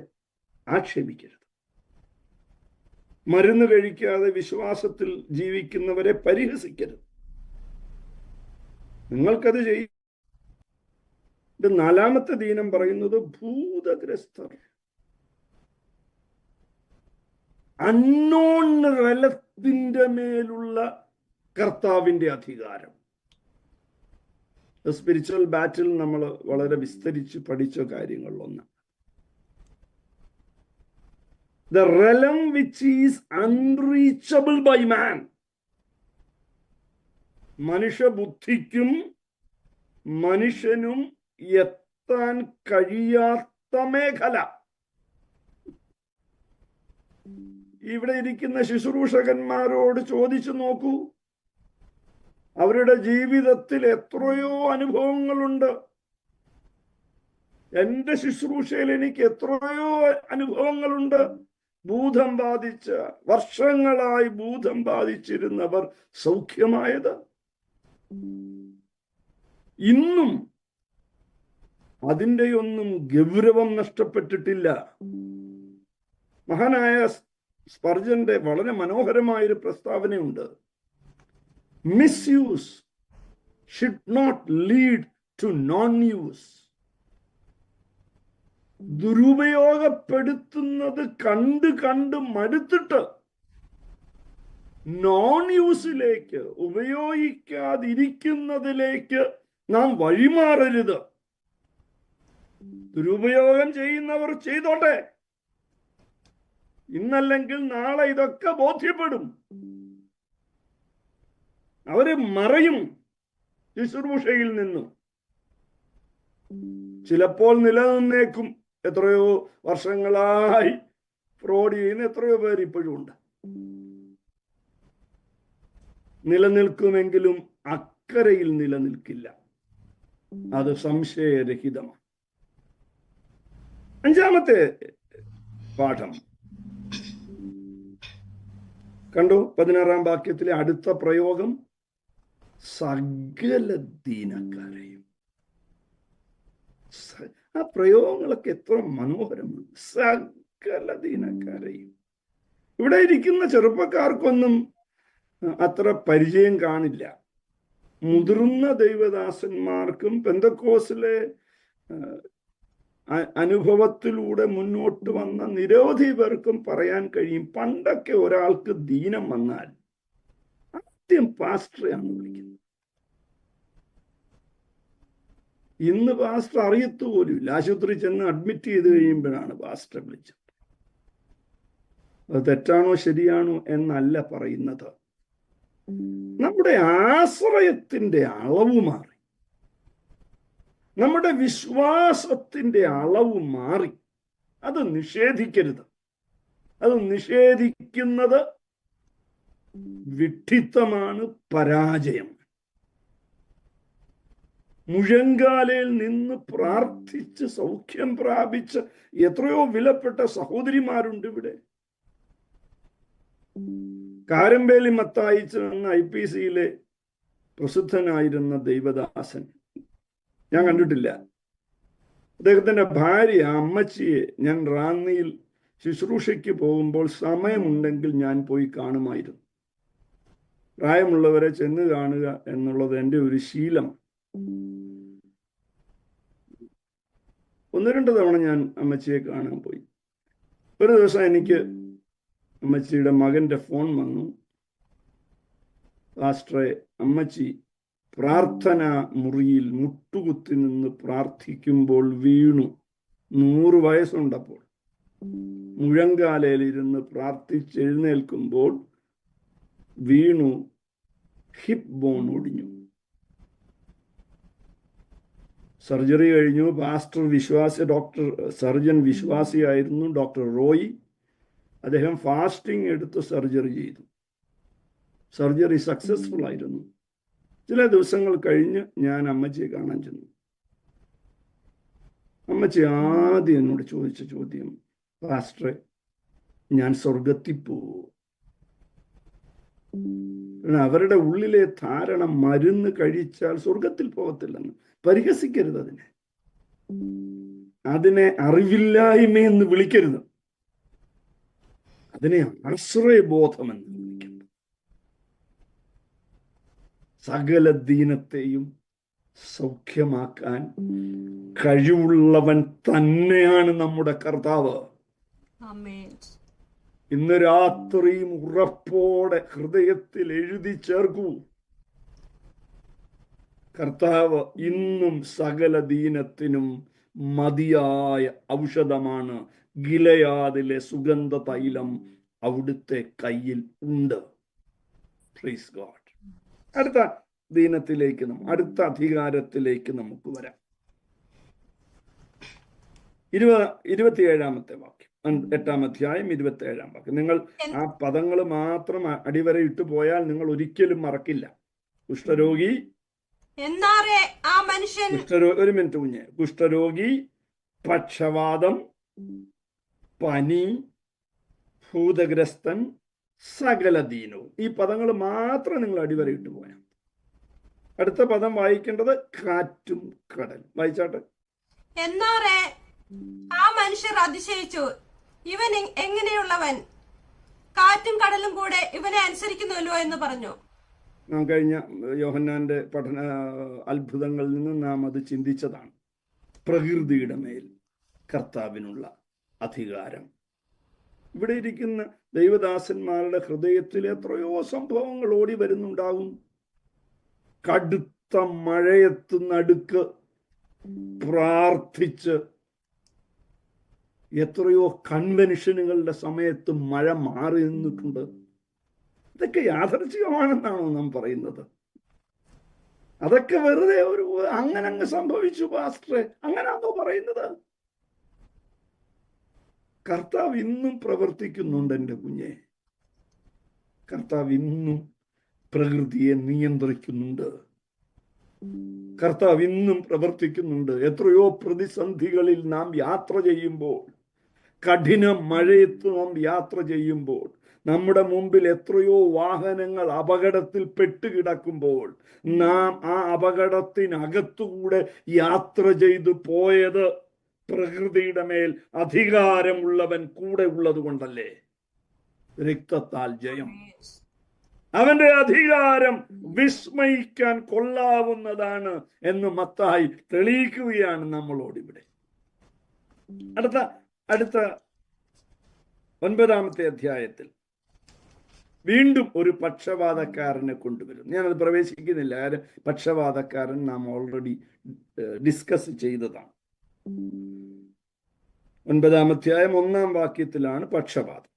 ആക്ഷേപിക്കരുത്. മരുന്ന് കഴിക്കാതെ വിശ്വാസത്തിൽ ജീവിക്കുന്നവരെ പരിഹസിക്കരുത്. നിങ്ങൾക്കത് ചെയ്യും. നാലാമത്തെ ദീനം പറയുന്നത് ഭൂതഗ്രസ്തർ, അൺനോൺ റെലത്തിന്റെ മേലുള്ള കർത്താവിന്റെ അധികാരം. സ്പിരിച്വൽ ബാറ്റിൽ നമ്മൾ വളരെ വിസ്തരിച്ച് പഠിച്ച കാര്യങ്ങളിലൊന്ന്. The realm which is unreachable by man. മനുഷ്യബുദ്ധിക്കും മനുഷ്യനും എത്താൻ കഴിയാത്ത മേഖല. ഇവിടെ ഇരിക്കുന്ന ശുശ്രൂഷകന്മാരോട് ചോദിച്ചു നോക്കൂ. അവരുടെ ജീവിതത്തിൽ എത്രയോ അനുഭവങ്ങളുണ്ട്. എൻ്റെ ശുശ്രൂഷയിൽ എനിക്ക് എത്രയോ അനുഭവങ്ങളുണ്ട്. ഭൂതം ബാധിച്ച, വർഷങ്ങളായി ഭൂതം ബാധിച്ചിരുന്നവർ സൗഖ്യമായത്. ഇന്നും അതിൻ്റെയൊന്നും ഗൗരവം നഷ്ടപ്പെട്ടിട്ടില്ല. മഹാനായ സ്പർജന്റെ വളരെ മനോഹരമായൊരു പ്രസ്താവനയുണ്ട്. Misuse should not lead to non use. ദുരുപയോഗപ്പെടുത്തുന്നത് കണ്ട് മടുത്തിട്ട് നോൺ യൂസിലേക്ക്, ഉപയോഗിക്കാതിരിക്കുന്നതിലേക്ക് നാം വഴിമാറരുത്. ദുരുപയോഗം ചെയ്യുന്നവർ ചെയ്തോട്ടെ. ഇന്നല്ലെങ്കിൽ നാളെ ഇതൊക്കെ ബോധ്യപ്പെടും. അവര് മറയും ശുശ്രൂഷയിൽ നിന്നും. ചിലപ്പോൾ നിലനിന്നേക്കും. എത്രയോ വർഷങ്ങളായി ഫ്രോഡ് ചെയ്യുന്ന എത്രയോ പേർ ഇപ്പോഴും ഉണ്ട്. നിലനിൽക്കുമെങ്കിലും അക്കരയിൽ നിലനിൽക്കില്ല. അത് സംശയരഹിതമാണ്. അഞ്ചാമത്തെ പാഠം കണ്ടു. 16-ാം വാക്യത്തിലെ അടുത്ത പ്രയോഗം, സകല ദീനക്കാരെയും. ആ പ്രയോഗങ്ങളൊക്കെ എത്ര മനോഹരമാണ്. സകല ദീനക്കാരെയും. ഇവിടെ ഇരിക്കുന്ന ചെറുപ്പക്കാർക്കൊന്നും അത്ര പരിചയം കാണില്ല. മുതിർന്ന ദൈവദാസന്മാർക്കും പെന്തക്കോസിലെ അനുഭവത്തിലൂടെ മുന്നോട്ട് വന്ന നിരവധി പേർക്കും പറയാൻ കഴിയും. പണ്ടൊക്കെ ഒരാൾക്ക് ദീനം വന്നാൽ ആദ്യം പാസ്റ്ററെയാണ് വിളിക്കുന്നത്. ഇന്ന് പാസ്റ്റർ അറിയത്തു പോലുമില്ല. ആശുപത്രി ചെന്ന് അഡ്മിറ്റ് ചെയ്ത് കഴിയുമ്പോഴാണ് പാസ്റ്ററെ വിളിച്ചത്. അത് തെറ്റാണോ ശരിയാണോ എന്നല്ല പറയുന്നത്. നമ്മുടെ ആശ്രയത്തിന്റെ അളവ് മാറി. നമ്മുടെ വിശ്വാസത്തിന്റെ അളവ് മാറി. അത് നിഷേധിക്കരുത്. അത് നിഷേധിക്കുന്നത് വിഡ്ഢിത്തമാണ്, പരാജയം. മുഴങ്കാലയിൽ നിന്ന് പ്രാർത്ഥിച്ച് സൗഖ്യം പ്രാപിച്ച എത്രയോ വിലപ്പെട്ട സഹോദരിമാരുണ്ട് ഇവിടെ. കാരമ്പേലി മത്തായിച്ച് എന്ന IPCയിലെ പ്രസിദ്ധനായിരുന്ന ദൈവദാസൻ, ഞാൻ കണ്ടിട്ടില്ല. അദ്ദേഹത്തിന്റെ ഭാര്യ അമ്മച്ചിയെ ഞാൻ റാന്നിയിൽ ശുശ്രൂഷയ്ക്ക് പോകുമ്പോൾ സമയമുണ്ടെങ്കിൽ ഞാൻ പോയി കാണുമായിരുന്നു. പ്രായമുള്ളവരെ ചെന്ന് കാണുക എന്നുള്ളത് എൻ്റെ ഒരു ശീലം. 1-2 തവണ ഞാൻ അമ്മച്ചിയെ കാണാൻ പോയി. ഒരു ദിവസം എനിക്ക് അമ്മച്ചിയുടെ മകന്റെ ഫോൺ വന്നു. പാസ്റ്ററെ, അമ്മച്ചി പ്രാർത്ഥന മുറിയിൽ മുട്ടുകുത്തി നിന്ന് പ്രാർത്ഥിക്കുമ്പോൾ വീണു. 100 വയസ്സുണ്ടപ്പോൾ. മുഴങ്കാലയിലിരുന്ന് പ്രാർത്ഥിച്ചെഴുന്നേൽക്കുമ്പോൾ വീണു, ഹിപ്പ് ബോൺ ഒടിഞ്ഞു. സർജറി കഴിഞ്ഞു. പാസ്റ്റർ സർജൻ വിശ്വാസിയായിരുന്നു, ഡോക്ടർ റോയി. അദ്ദേഹം ഫാസ്റ്റിംഗ് എടുത്ത് സർജറി ചെയ്തു. സർജറി സക്സസ്ഫുൾ ആയിരുന്നു. ചില ദിവസങ്ങൾ കഴിഞ്ഞ് ഞാൻ അമ്മച്ചിയെ കാണാൻ ചെന്നു. അമ്മച്ചി ആദ്യം എന്നോട് ചോദിച്ച ചോദ്യം, പാസ്റ്ററെ, ഞാൻ സ്വർഗത്തിൽ പോവോ? അവരുടെ ഉള്ളിലെ ധാരണ മരുന്ന് കഴിച്ചാൽ സ്വർഗത്തിൽ പോകത്തില്ലെന്ന്. പരിഹസിക്കരുത് അതിനെ അറിവില്ലായ്മയെന്ന് വിളിക്കരുത്. അതിനെ ആശ്രയബോധമെന്ന് വിളിക്കണം. സകല ദീനത്തെയും സൗഖ്യമാക്കാൻ കഴിവുള്ളവൻ തന്നെയാണ് നമ്മുടെ കർത്താവ്. ഇന്ന് രാത്രിയും ഉറപ്പോടെ ഹൃദയത്തിൽ എഴുതി ചേർക്കൂ, കർത്താവ് ഇന്നും സകല ദീനത്തിനും മതിയായ ഔഷധമാണ്. ഗിലയാദിലെ സുഗന്ധ തൈലം അവിടുത്തെ കയ്യിൽ ഉണ്ട്. Praise God. അടുത്ത ദീനത്തിലേക്ക്, അടുത്ത അധികാരത്തിലേക്ക് നമുക്ക് വരാം. 27-ാമത്തെ വാക്യം, 8-ാം അധ്യായം 27-ാം വാക്യം. നിങ്ങൾ ആ പദങ്ങൾ മാത്രം അടിവരയിട്ട് പോയാൽ നിങ്ങൾ ഒരിക്കലും മറക്കില്ല. കുഷ്ഠരോഗി, ഒരു മിനിറ്റ് കുഞ്ഞെ. കുഷ്ഠരോഗി, പക്ഷവാതം, പനി, ഭൂതഗ്രസ്തൻ, സകല ദീനവും. ഈ പദങ്ങൾ മാത്രം നിങ്ങൾ അടിവരയിട്ട് പോയാൽ. അടുത്ത പദം വായിക്കേണ്ടത് കാറ്റും കടൽ. വായിച്ചാട്ടെ. എന്നാറേ ആ മനുഷ്യർ അതിശയിച്ചു, ഇവൻ എങ്ങനെയുള്ളവൻ, കാറ്റും കടലും കൂടെ ഇവനെ അനുസരിക്കുന്നുവല്ലോ എന്ന് പറഞ്ഞു. നാം കഴിഞ്ഞ യോഹന്നാന്റെ അത്ഭുതങ്ങളിൽ നിന്ന് നാം അത് ചിന്തിച്ചതാണ്. പ്രകൃതിയുടെ മേൽ കർത്താവിനുള്ള അധികാരം. ഇവിടെ ഇരിക്കുന്ന ദൈവദാസന്മാരുടെ ഹൃദയത്തിൽ എത്രയോ സംഭവങ്ങൾ ഓടി വരുന്നുണ്ടാകും. കടുത്ത മഴയത്ത് നടുക്ക് പ്രാർത്ഥിച്ച് എത്രയോ കൺവെൻഷനുകളുടെ സമയത്ത് മഴ മാറി നിന്നിട്ടുണ്ട്. ഇതൊക്കെ യാദൃച്ഛികമാണെന്നാണോ നാം പറയുന്നത്? അതൊക്കെ വെറുതെ അങ്ങനങ്ങ് സംഭവിച്ചു പാസ്റ്ററെ, അങ്ങനാണോ പറയുന്നത്? കർത്താവ് ഇന്നും പ്രവർത്തിക്കുന്നുണ്ട് എൻ്റെ കുഞ്ഞെ. കർത്താവ് ഇന്നും പ്രകൃതിയെ നിയന്ത്രിക്കുന്നുണ്ട്. കർത്താവ് ഇന്നും പ്രവർത്തിക്കുന്നുണ്ട്. എത്രയോ പ്രതിസന്ധികളിൽ നാം യാത്ര ചെയ്യുമ്പോൾ, കഠിന മഴയത്ത് നാം യാത്ര ചെയ്യുമ്പോൾ, നമ്മുടെ മുമ്പിൽ എത്രയോ വാഹനങ്ങൾ അപകടത്തിൽ പെട്ടുകിടക്കുമ്പോൾ, നാം ആ അപകടത്തിനകത്തുകൂടെ യാത്ര ചെയ്തു പോയത് പ്രകൃതിയുടെ മേൽ അധികാരമുള്ളവൻ കൂടെ ഉള്ളത് കൊണ്ടല്ലേ? രക്തത്താൽ ജയം. അവന്റെ അധികാരം വിസ്മയിക്കാൻ കൊള്ളാവുന്നതാണ് എന്ന് മത്തായി തെളിയിക്കുകയാണ് നമ്മളോടിവിടെ. അടുത്ത 9-ാമത്തെ അധ്യായത്തിൽ വീണ്ടും ഒരു പക്ഷപാതക്കാരനെ കൊണ്ടുവരും. ഞാനത് പ്രവേശിക്കുന്നില്ല. പക്ഷപാതക്കാരൻ നാം ഓൾറെഡി ഡിസ്കസ് ചെയ്തതാണ്. 9-ാം അധ്യായം 1-ാം വാക്യത്തിലാണ് പക്ഷപാതം.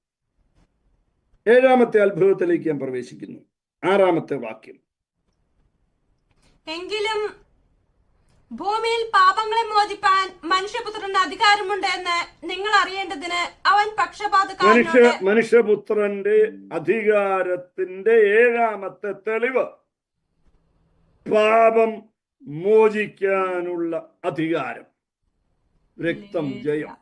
7-ാമത്തെ അത്ഭുതത്തിലേക്ക് ഞാൻ പ്രവേശിക്കുന്നു. 6-ാമത്തെ വാക്യം. എങ്കിലും ഭൂമിയിൽ പാപങ്ങളെ മോചിപ്പാൻ മനുഷ്യപുത്രന് അധികാരമുണ്ട് എന്ന് നിങ്ങൾ അറിയേണ്ടതിന് അവൻ പക്ഷപാതക്കാരനോട്. മനുഷ്യപുത്രന്റെ അധികാരത്തിന്റെ 7-ാമത്തെ തെളിവ് പാപം മോചിക്കാനുള്ള അധികാരം. രക്തം ജയം.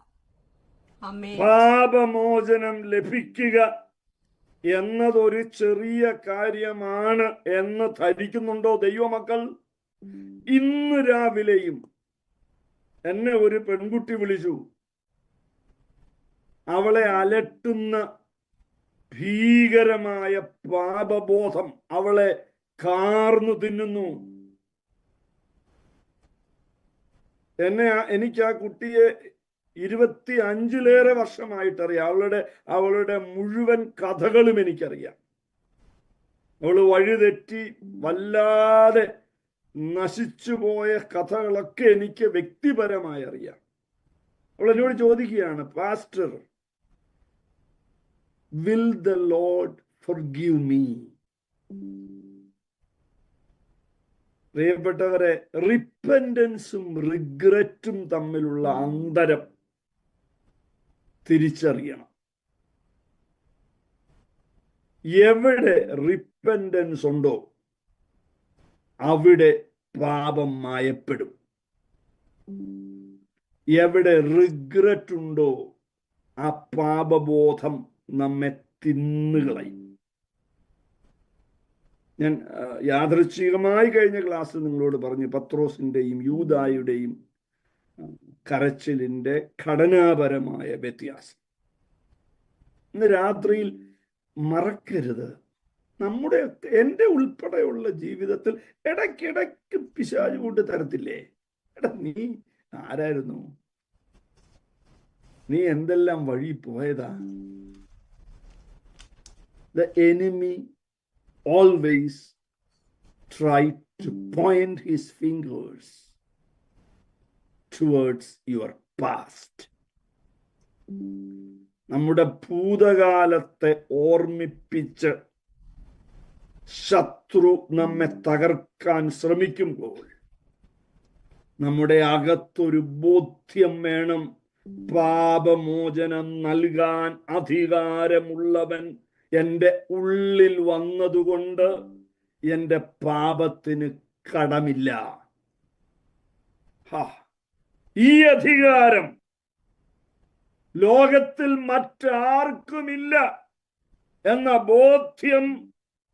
പാപമോചനം ലഭിക്കുക എന്നതൊരു ചെറിയ കാര്യമാണ് എന്ന് ധരിക്കുന്നുണ്ടോ ദൈവമക്കൾ? ഇന്ന് രാവിലെയും എന്നെ ഒരു പെൺകുട്ടി വിളിച്ചു. അവളെ അലട്ടുന്ന ഭീകരമായ പാപബോധം അവളെ കാർന്നു തിന്നുന്നു. എനിക്ക് ആ കുട്ടിയെ 25-ലേറെ വർഷമായിട്ടറിയാം. അവളുടെ മുഴുവൻ കഥകളും എനിക്കറിയാം. അവള് വഴിതെറ്റി വല്ലാതെ നശിച്ചുപോയ കഥകളൊക്കെ എനിക്ക് വ്യക്തിപരമായി അറിയാം. അവൾ എന്നോട് ചോദിക്കുകയാണ്, pastor, will the Lord forgive me? പ്രിയപ്പെട്ടവരെ, റിപ്പൻഡൻസും റിഗ്രറ്റും തമ്മിലുള്ള അന്തരം തിരിച്ചറിയണം. എവിടെ റിപ്പൻഡൻസ് ഉണ്ടോ അവിടെ പാപം മായപ്പെടും. എവിടെ റിഗ്രറ്റ് ഉണ്ടോ ആ പാപബോധം നമ്മെ തിന്നുകളയും. ഞാൻ യാദൃച്ഛികമായി കഴിഞ്ഞ ക്ലാസ്സിൽ നിങ്ങളോട് പറഞ്ഞു പത്രോസിന്റെയും യൂദായുടെയും കരച്ചിലിന്റെ ഘടനാപരമായ വ്യത്യാസം. ഇന്ന് രാത്രിയിൽ മറക്കരുത്, എൻ്റെ ഉൾപ്പെടെയുള്ള ജീവിതത്തിൽ ഇടയ്ക്കിടയ്ക്ക് പിശാച് കൊണ്ട് തരത്തില്ലേ, എടാ നീ ആരായിരുന്നു, നീ എന്തെല്ലാം വഴി പോയതാ. The enemy always try to point his fingers towards your past. നമ്മുടെ ഭൂതകാലത്തെ ഓർമ്മിപ്പിച്ച് ശത്രു നമ്മെ തകർക്കാൻ ശ്രമിക്കുമ്പോൾ നമ്മുടെ അകത്തൊരു ബോധ്യം വേണം, പാപമോചനം നൽകാൻ അധികാരമുള്ളവൻ എൻ്റെ ഉള്ളിൽ വന്നതുകൊണ്ട് എൻ്റെ പാപത്തിന് കടമില്ല. ഈ അധികാരം ലോകത്തിൽ മറ്റാർക്കുമില്ല എന്ന ബോധ്യം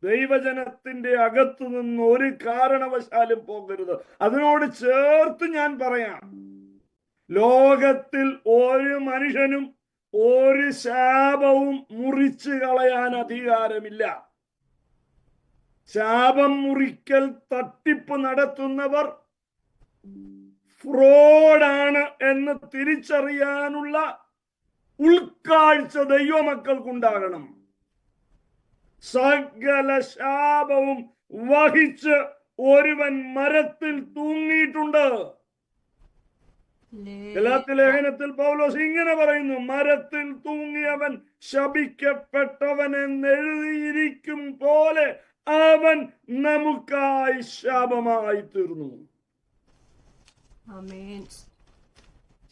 ദൈവജനത്തിന്റെ അകത്തു നിന്ന് ഒരു കാരണവശാലും പോകരുത്. അതിനോട് ചേർത്ത് ഞാൻ പറയാം, ലോകത്തിൽ ഒരു മനുഷ്യനും ഒരു ശാപവും മുറിച്ചു കളയാൻ അധികാരമില്ല. ശാപം മുറിക്കൽ തട്ടിപ്പ് നടത്തുന്നവർ ഫ്രോഡാണ് എന്ന് തിരിച്ചറിയാനുള്ള ഉൾക്കാഴ്ച ദൈവമക്കൾക്കുണ്ടാകണം. സകല ശാപവും വഹിച്ച് ഒരുവൻ മരത്തിൽ തൂങ്ങിയിട്ടുണ്ട്. ഗലാത്യ ലേഖനത്തിൽ പൗലോസ് ഇങ്ങനെ പറയുന്നു, മരത്തിൽ തൂങ്ങിയവൻ ശപിക്കപ്പെട്ടവൻ എന്നെഴുതിയിരിക്കും പോലെ അവൻ നമുക്കായി ശാപമായി തീർന്നു.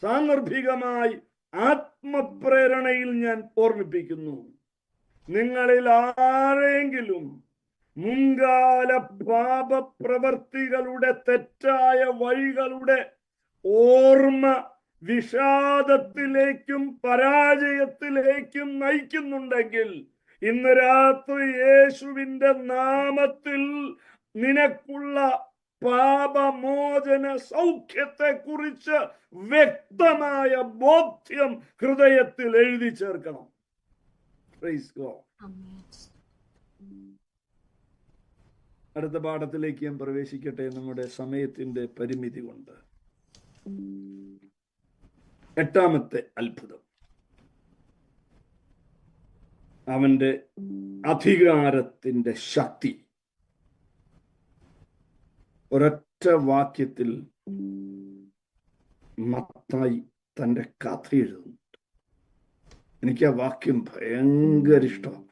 സാന്ദർഭികമായി ആത്മപ്രേരണയിൽ ഞാൻ ഓർമ്മിപ്പിക്കുന്നു, നിങ്ങളിൽ ആരെങ്കിലും മുൻകാല പാപപ്രവർത്തികളുടെ തെറ്റായ വഴികളുടെ ഓർമ്മ വിഷാദത്തിലേക്കും പരാജയത്തിലേക്കും നയിക്കുന്നുണ്ടെങ്കിൽ ഇന്ന് രാത്രി യേശുവിന്റെ നാമത്തിൽ നിനക്കുള്ള പാപമോചന സൗഖ്യത്തെ കുറിച്ച് വ്യക്തമായ ബോധ്യം ഹൃദയത്തിൽ എഴുതി ചേർക്കണം. Praise God. അടുത്ത പാഠത്തിലേക്ക് ഞാൻ പ്രവേശിക്കട്ടെ, നമ്മുടെ സമയത്തിന്റെ പരിമിതി കൊണ്ട്. 8ാമത്തെ അത്ഭുതം, അവന്റെ അധികാരത്തിന്റെ ശക്തി. ഒരൊറ്റ വാക്യത്തിൽ മത്തായി തന്റെ കഥ എഴുതുന്നുണ്ട്. എനിക്ക് ആ വാക്യം ഭയങ്കര ഇഷ്ടമാണ്.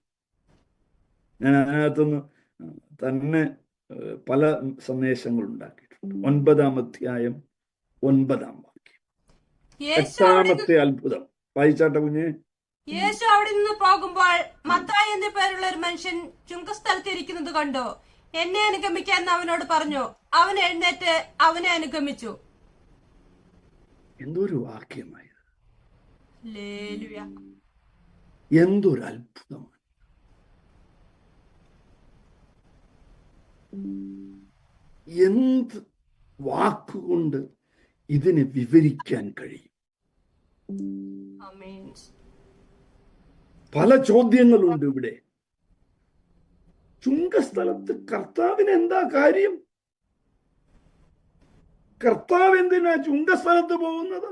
ഞാൻ അതിനകത്തുനിന്ന് തന്നെ പല സന്ദേശങ്ങൾ ഉണ്ടാക്കിയിട്ടുണ്ട്. 9ാം അധ്യായം 9ാം വാക്യം, 8ാമത്തെ അത്ഭുതം. വായിച്ചാട്ടെ കുഞ്ഞെ. യേശു അവിടെ നിന്ന് പോകുമ്പോൾ മത്തായി എന്ന പേരുള്ള ഒരു മനുഷ്യൻ ചുങ്കസ്ഥലത്ത് ഇരിക്കുന്നത് കണ്ടു. എന്നെ അനുഗമിക്കാൻ അവനോട് പറഞ്ഞു. അവൻ എഴുന്നേറ്റ് അവനെ അനുഗമിച്ചു. എന്തൊരു വാക്യമായത്! ഹല്ലേലൂയ! എന്തൊരു അത്ഭുതമാണ്! എന്ത് വാക്കുകൊണ്ട് ഇതിനെ വിവരിക്കാൻ കഴിയും? ആമേൻ. പല ചോദ്യങ്ങളുണ്ട് ഇവിടെ. ചുങ്കസ്ഥലത്ത് കർത്താവിന് എന്താ കാര്യം? കർത്താവ് എന്തിനാ ചുങ്കസ്ഥലത്ത് പോകുന്നത്?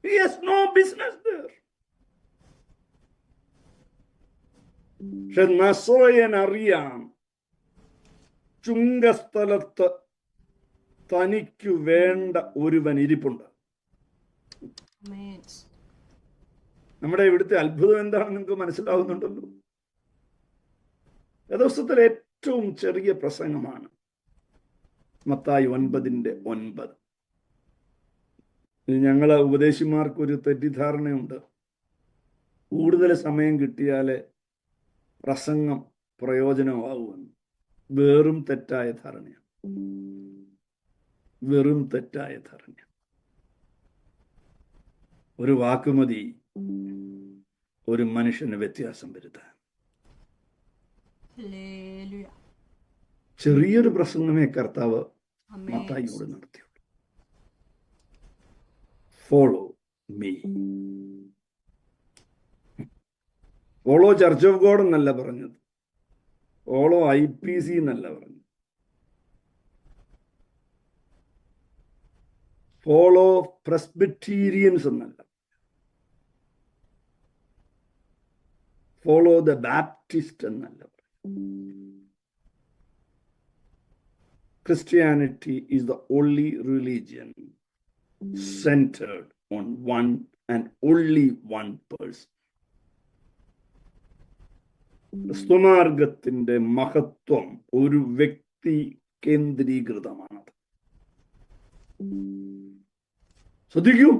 He has no business there. പക്ഷെ നസറയൻ അറിയാം, ചുങ്കസ്ഥലത്ത് തനിക്ക് വേണ്ട ഒരുവൻ ഇരിപ്പുണ്ട്. ആമേൻ. നമ്മുടെ ഇവിടുത്തെ അത്ഭുതം എന്താണെന്ന് നിങ്ങൾക്ക് മനസ്സിലാവുന്നുണ്ടല്ലോ. ദിവസത്തിൽ ഏറ്റവും ചെറിയ പ്രസംഗമാണ് മത്തായി 9:9. ഞങ്ങളെ ഉപദേശിമാർക്കൊരു തെറ്റിദ്ധാരണയുണ്ട്, കൂടുതൽ സമയം കിട്ടിയാലേ പ്രസംഗം പ്രയോജനമാകുമെന്ന്. വെറും തെറ്റായ ധാരണയാണ്. വെറും തെറ്റായ ധാരണ. ഒരു വാക്കുമതി ഒരു മനുഷ്യന് വ്യത്യാസം വരുത്താൻ. ഹല്ലേലൂയ. ചെറിയൊരു പ്രസംഗമേ കർത്താവ് ആമേൻ. മത്തായിയോട് നടത്തിയുള്ളൂ. Follow me. Follow church of God എന്നല്ല പറഞ്ഞത്, ഫോളോ IPC എന്നല്ല പറഞ്ഞത്, ഫോളോ പ്രസ്ബിറ്റീരിയൻസ് എന്നല്ല, ഫോളോ ദ ബാപ്റ്റിസ്റ്റ് എന്നല്ല. Christianity is the only religion centered on one and only one person. ക്രിസ്തുമാർഗത്തിന്റെ മഹത്വം ഒരു വ്യക്തി കേന്ദ്രീകൃതമാണത്. ശ്രദ്ധിക്കൂ,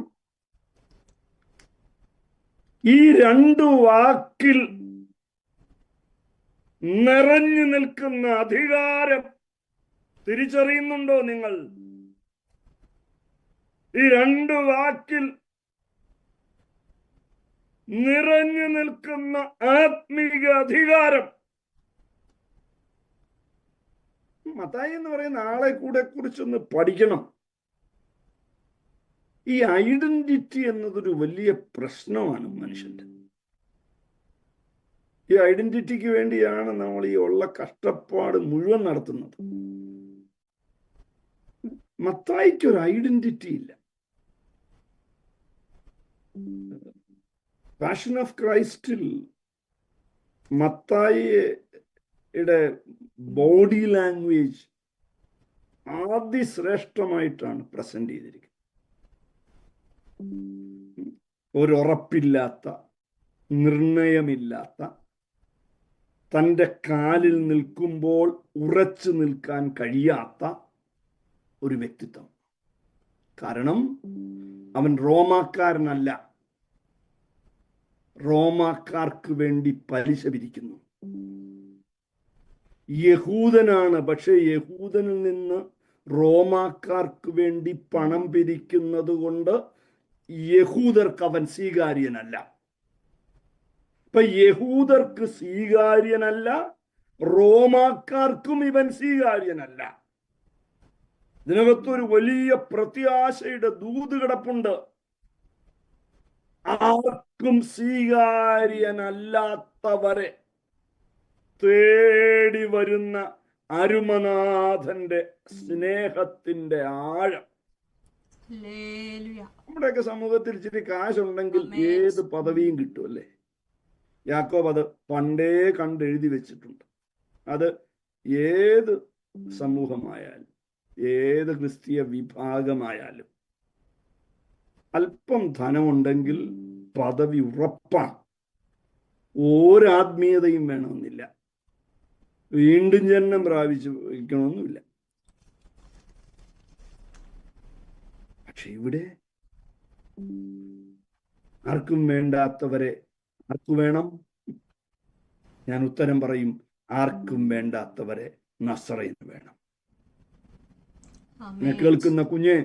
ഈ രണ്ടു വാക്കിൽ നിറഞ്ഞു നിൽക്കുന്ന അധികാരം തിരിച്ചറിയുന്നുണ്ടോ നിങ്ങൾ? ഈ രണ്ടു വാക്കിൽ നിറഞ്ഞു നിൽക്കുന്ന ആത്മീക അധികാരം. മത്തായി എന്ന് പറയുന്ന ആളെ കൂടെ കുറിച്ചൊന്ന് പഠിക്കണം. ഈ ഐഡന്റിറ്റി എന്നതൊരു വലിയ പ്രശ്നമാണ് മനുഷ്യന്റെ. ഈ ഐഡന്റിറ്റിക്ക് വേണ്ടിയാണ് നമ്മൾ ഈ ഉള്ള കഷ്ടപ്പാട് മുഴുവൻ നടത്തുന്നത്. മത്തായിക്ക് ഒരു ഐഡന്റിറ്റി ഇല്ല. പാഷൻ ഓഫ് ക്രൈസ്റ്റിൽ മത്തായിയുടെ ബോഡി ലാംഗ്വേജ് അതിശ്രേഷ്ഠമായിട്ടാണ് പ്രസന്റ് ചെയ്തിരിക്കുന്നത്. ഒരുറപ്പില്ലാത്ത, നിർണയമില്ലാത്ത, തൻ്റെ കാലിൽ നിൽക്കുമ്പോൾ ഉറച്ചു നിൽക്കാൻ കഴിയാത്ത ഒരു വ്യക്തിത്വം. കാരണം അവൻ റോമാക്കാരനല്ല, റോമാക്കാർക്ക് വേണ്ടി പലിശ പിരിക്കുന്നു. യഹൂദനാണ്, പക്ഷെ യഹൂദനിൽ നിന്ന് റോമാക്കാർക്ക് വേണ്ടി പണം പിരിക്കുന്നത് കൊണ്ട് യഹൂദർക്ക് അവൻ സ്വീകാര്യനല്ല. ഇപ്പൊ യഹൂദർക്ക് സ്വീകാര്യനല്ല, റോമാക്കാർക്കും ഇവൻ സ്വീകാര്യനല്ല. ഇതിനകത്തൊരു വലിയ പ്രത്യാശയുടെ ദൂത് കിടപ്പുണ്ട്. ആർക്കും സ്വീകാര്യനല്ലാത്തവരെ തേടി വരുന്ന അരുമനാഥന്റെ സ്നേഹത്തിന്റെ ആഴം. നമ്മുടെയൊക്കെ സമൂഹത്തിൽ ഇച്ചിരി കാശുണ്ടെങ്കിൽ ഏത് പദവിയും കിട്ടും അല്ലേ? യാക്കോബ് അത് പണ്ടേ കണ്ടെഴുതി വെച്ചിട്ടുണ്ട്. അത് ഏത് സമൂഹമായാലും ഏത് ക്രിസ്തീയ വിഭാഗമായാലും അല്പം ധനമുണ്ടെങ്കിൽ പദവി ഉറപ്പാണ്. ഒരാത്മീയതയും വേണമെന്നില്ല, വീണ്ടും ജന്മം പ്രാപിച്ചു വയ്ക്കണമെന്നില്ല. പക്ഷെ ഇവിടെ ആർക്കും വേണ്ടാത്തവരെ ആർക്കു വേണം? ഞാൻ ഉത്തരം പറയും, ആർക്കും വേണ്ടാത്തവരെ നസറേയന് വേണം. എന്നെ കേൾക്കുന്ന കുഞ്ഞെ,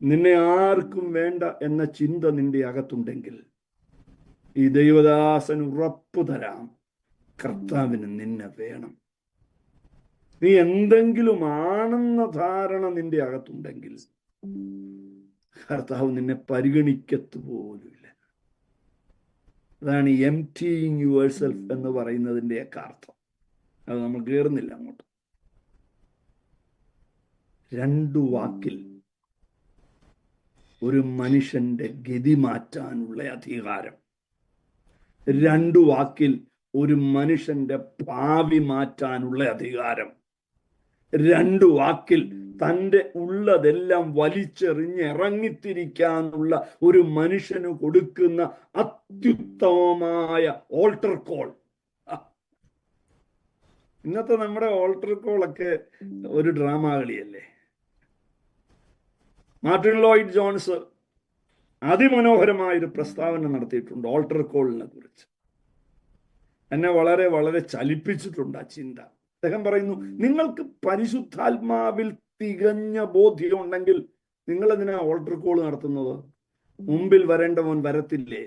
നിന്നെ ആർക്കും വേണ്ട എന്ന ചിന്ത നിന്റെ അകത്തുണ്ടെങ്കിൽ ഈ ദൈവദാസൻ ഉറപ്പു തരാം, കർത്താവിന് നിന്നെ വേണം. നീ എന്തെങ്കിലും ആണെന്ന ധാരണ നിന്റെ അകത്തുണ്ടെങ്കിൽ കർത്താവ് നിന്നെ പരിഗണിക്കത്തു പോലുമില്ല. അതാണ് എംപ്റ്റിയിങ് യുവർ സെൽഫ് എന്ന് പറയുന്നതിൻ്റെയൊക്കെ അർത്ഥം. അത് നമ്മൾ കയറുന്നില്ല അങ്ങോട്ട്. 2 വാക്കിൽ ഒരു മനുഷ്യന്റെ ഗതി മാറ്റാനുള്ള അധികാരം. 2 വാക്കിൽ ഒരു മനുഷ്യന്റെ ഭാവി മാറ്റാനുള്ള അധികാരം. 2 വാക്കിൽ തൻ്റെ ഉള്ളതെല്ലാം വലിച്ചെറിഞ്ഞ് ഇറങ്ങിത്തിരിക്കാനുള്ള ഒരു മനുഷ്യന് കൊടുക്കുന്ന അത്യുത്തമമായ ഓൾട്ടർ കോൾ. ഇന്നത്തെ നമ്മുടെ ഓൾട്ടർ കോളൊക്കെ ഒരു ഡ്രാമ കളിയല്ലേ. മാർട്ടിൻ ലോയ്ഡ് ജോൺസ് അതിമനോഹരമായൊരു പ്രസ്താവന നടത്തിയിട്ടുണ്ട് ഓൾട്ടർ കോളിനെ കുറിച്ച്. എന്നെ വളരെ വളരെ ചലിപ്പിച്ചിട്ടുണ്ട് ആ ചിന്ത. അദ്ദേഹം പറയുന്നു, നിങ്ങൾക്ക് പരിശുദ്ധാത്മാവിൽ തികഞ്ഞ ബോധ്യമുണ്ടെങ്കിൽ നിങ്ങൾ എന്തിനാ ഓൾട്ടർ കോൾ നടത്തുന്നത്? മുമ്പിൽ വരേണ്ടവൻ വരത്തില്ലേ?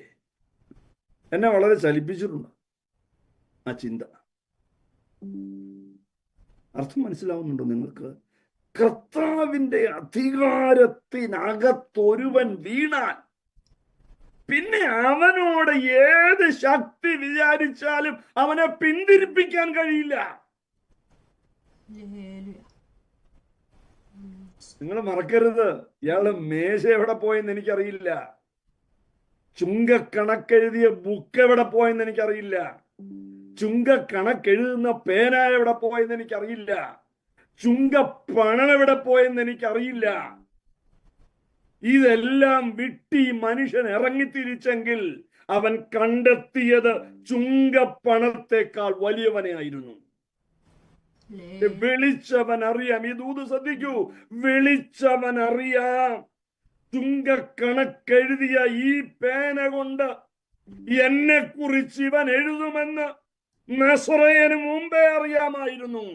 എന്നെ വളരെ ചലിപ്പിച്ചിട്ടുണ്ട് ആ ചിന്ത. അർത്ഥം മനസ്സിലാവുന്നുണ്ടോ നിങ്ങൾക്ക്? കർത്താവിന്റെ അധികാരത്തിനകത്തൊരുവൻ വീണാൽ പിന്നെ അവനോട് ഏത് ശക്തി വിചാരിച്ചാലും അവനെ പിന്തിരിപ്പിക്കാൻ കഴിയില്ല. നിങ്ങൾ മറക്കരുത്, ഇയാള് മേശ എവിടെ പോയെന്ന് എനിക്കറിയില്ല, ചുങ്കക്കണക്കെഴുതിയ ബുക്ക് എവിടെ പോയെന്ന് എനിക്കറിയില്ല, ചുങ്കക്കണക്കെഴുതുന്ന പേന എവിടെ പോയെന്ന് എനിക്കറിയില്ല, ചുങ്കപ്പണം എവിടെ പോയെന്ന് എനിക്കറിയില്ല. ഇതെല്ലാം വിട്ടി മനുഷ്യൻ ഇറങ്ങിത്തിരിച്ചെങ്കിൽ അവൻ കണ്ടെത്തിയത് ചുങ്കപ്പണത്തെക്കാൾ വലിയവനെ ആയിരുന്നു. വിളിച്ചവൻ അറിയാം. ഈ ദൂത് ശ്രദ്ധിക്കൂ, വിളിച്ചവൻ അറിയാം. ചുങ്കക്കണക്കെഴുതിയ ഈ പേന കൊണ്ട് എന്നെ കുറിച്ച് ഇവൻ എഴുതുമെന്ന് നസറയന് മുമ്പേ അറിയാമായിരുന്നു.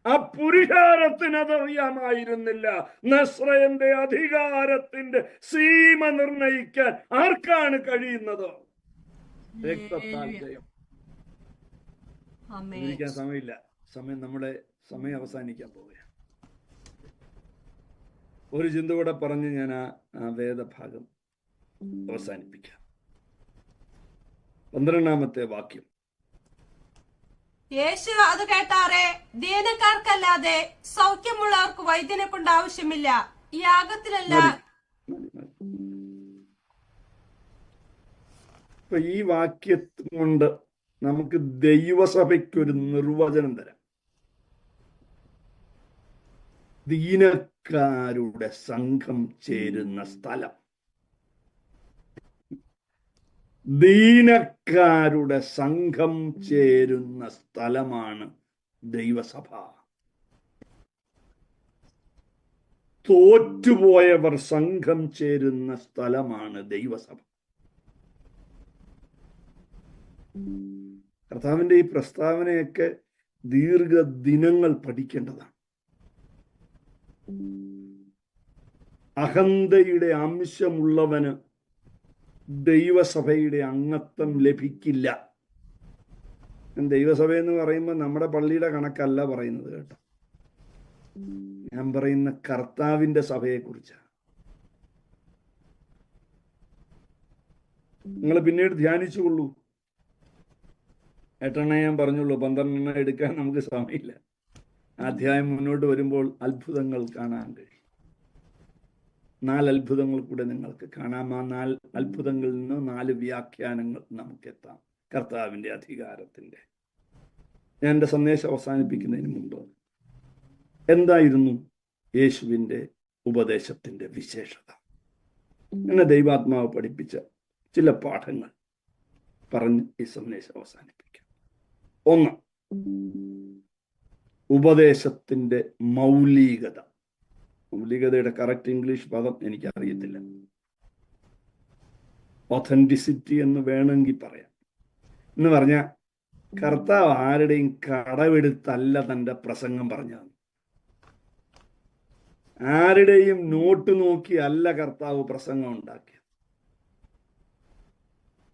ആ പുരുഷാരത്തിന് അതറിയാമായിരുന്നില്ല. നസ്രയന്റെ അധികാരത്തിന്റെ സീമ നിർണയിക്കാൻ ആർക്കാണ് കഴിയുന്നത്? രക്തത്താൽ ജയം. ഇരിക്കാൻ സമയമില്ല, നമ്മുടെ സമയം അവസാനിക്കാൻ പോവുകയാണ്. ഒരു ചിന്ത കൂടെ പറഞ്ഞ് ഞാൻ ആ വേദഭാഗം അവസാനിപ്പിക്കാം. 12-ാമത്തെ വാക്യം. യേശു അത് കേട്ടാറെ, ദീനക്കാർക്കല്ലാതെ സൗഖ്യമുള്ളവർക്ക് വൈദ്യനെ കൊണ്ട് ആവശ്യമില്ല, യാഗത്തിലല്ല. ഇപ്പൊ ഈ വാക്യം കൊണ്ട് നമുക്ക് ദൈവസഭയ്ക്കൊരു നിർവചനം തരാം. ദീനക്കാരുടെ സംഘം ചേരുന്ന സ്ഥലം. ദീനക്കാരുടെ സംഘം ചേരുന്ന സ്ഥലമാണ് ദൈവസഭ. തോറ്റുപോയവർ സംഘം ചേരുന്ന സ്ഥലമാണ് ദൈവസഭ. കർത്താവിന്റെ ഈ പ്രസ്താവനയൊക്കെ ദീർഘദിനങ്ങൾ പഠിക്കേണ്ടതാണ്. അഹന്തയുടെ അംശമുള്ളവന് ദൈവസഭയുടെ അംഗത്വം ലഭിക്കില്ല. ദൈവസഭ എന്ന് പറയുമ്പോൾ നമ്മുടെ പള്ളിയുടെ കണക്കല്ല പറയുന്നത് കേട്ടോ. ഞാൻ പറയുന്ന കർത്താവിന്റെ സഭയെ കുറിച്ചാണ്. നിങ്ങൾ പിന്നീട് ധ്യാനിച്ചുകൊള്ളൂ. 8 ഞാൻ പറഞ്ഞുള്ളൂ, 12 എടുക്കാൻ നമുക്ക് സമയമില്ല. അധ്യായം മുന്നോട്ട് വരുമ്പോൾ അത്ഭുതങ്ങൾ കാണാൻ കഴിയും. 4 അത്ഭുതങ്ങൾ കൂടെ നിങ്ങൾക്ക് കാണാം. ആ 4 അത്ഭുതങ്ങളിൽ നിന്ന് 4 വ്യാഖ്യാനങ്ങൾ നമുക്കെത്താം കർത്താവിന്റെ അധികാരത്തിന്റെ. ഞാൻ എൻ്റെ സന്ദേശം അവസാനിപ്പിക്കുന്നതിന് മുമ്പ് എന്തായിരുന്നു യേശുവിൻ്റെ ഉപദേശത്തിന്റെ വിശേഷത? എന്നെ ദൈവാത്മാവ് പഠിപ്പിച്ച ചില പാഠങ്ങൾ പറഞ്ഞ് ഈ സന്ദേശം അവസാനിപ്പിക്കാം. 1, ഉപദേശത്തിന്റെ മൗലികത. മൗലികതയുടെ കറക്റ്റ് ഇംഗ്ലീഷ് പദം എനിക്കറിയത്തില്ല. ഒതന്റിസിറ്റി എന്ന് വേണമെങ്കിൽ പറയാം. എന്ന് പറഞ്ഞാൽ കർത്താവ് ആരുടെയും കടമെടുത്തല്ല തൻ്റെ പ്രസംഗം പറഞ്ഞത്. ആരുടെയും നോട്ട് നോക്കി അല്ല കർത്താവ് പ്രസംഗം ഉണ്ടാക്കിയത്.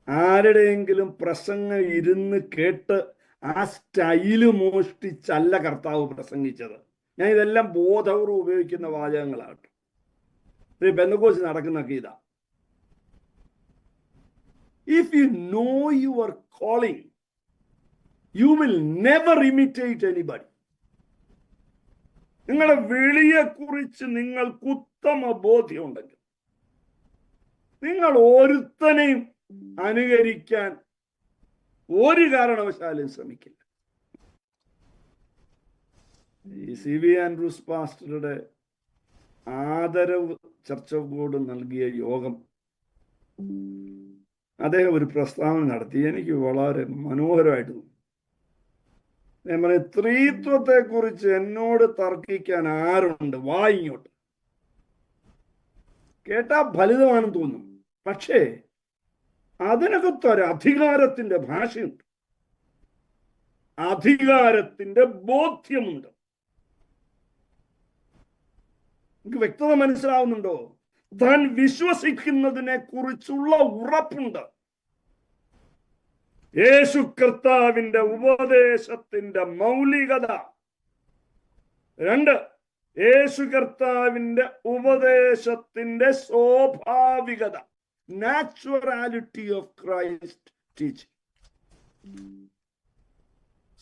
ആരുടെയെങ്കിലും പ്രസംഗം ഇരുന്ന് കേട്ട് ആ സ്റ്റൈല് മോഷ്ടിച്ചല്ല കർത്താവ് പ്രസംഗിച്ചത്. ഞാൻ ഇതെല്ലാം ബോധപൂർവ്വം ഉപയോഗിക്കുന്ന വാചകങ്ങളാണ്. പെന്തക്കോസ്ത് നടക്കുന്നൊക്കെ ഇതാ. If you know your calling, you will never imitate anybody. നിങ്ങളുടെ വിളിയെക്കുറിച്ച് നിങ്ങൾക്ക് ഉത്തമ ബോധ്യമുണ്ടെങ്കിൽ നിങ്ങൾ ഒരുത്തനെയും അനുകരിക്കാൻ ഒരു കാരണവശാലും ശ്രമിക്കില്ല. ഈ C.V. ആൻഡ്രൂസ് പാസ്റ്ററുടെ ആദരവ് ചർച്ച് ഓഫ് ഗോഡ് നൽകിയ യോഗം, അദ്ദേഹം ഒരു പ്രസ്താവന നടത്തി. എനിക്ക് വളരെ മനോഹരമായിട്ട് തോന്നി. ഞാൻ പറഞ്ഞ, സ്ത്രീത്വത്തെ കുറിച്ച് എന്നോട് തർക്കിക്കാൻ ആരുണ്ട്? വാ ഇങ്ങോട്ട്. കേട്ടാ ഫലിതമാണെന്ന് തോന്നും, പക്ഷേ അതിനകത്തൊരു അധികാരത്തിന്റെ ഭാഷയുണ്ട്, അധികാരത്തിന്റെ ബോധ്യമുണ്ട്. എനിക്ക് വ്യക്തത മനസ്സിലാവുന്നുണ്ടോ? താൻ വിശ്വസിക്കുന്നതിനെ കുറിച്ചുള്ള ഉറപ്പുണ്ട്. യേശു കർത്താവിന്റെ ഉപദേശത്തിന്റെ മൗലികത. 2, യേശു കർത്താവിന്റെ ഉപദേശത്തിന്റെ സ്വാഭാവികത, നാച്ചുറാലിറ്റി ഓഫ് ക്രൈസ്റ്റ് ടീച്ചിങ്.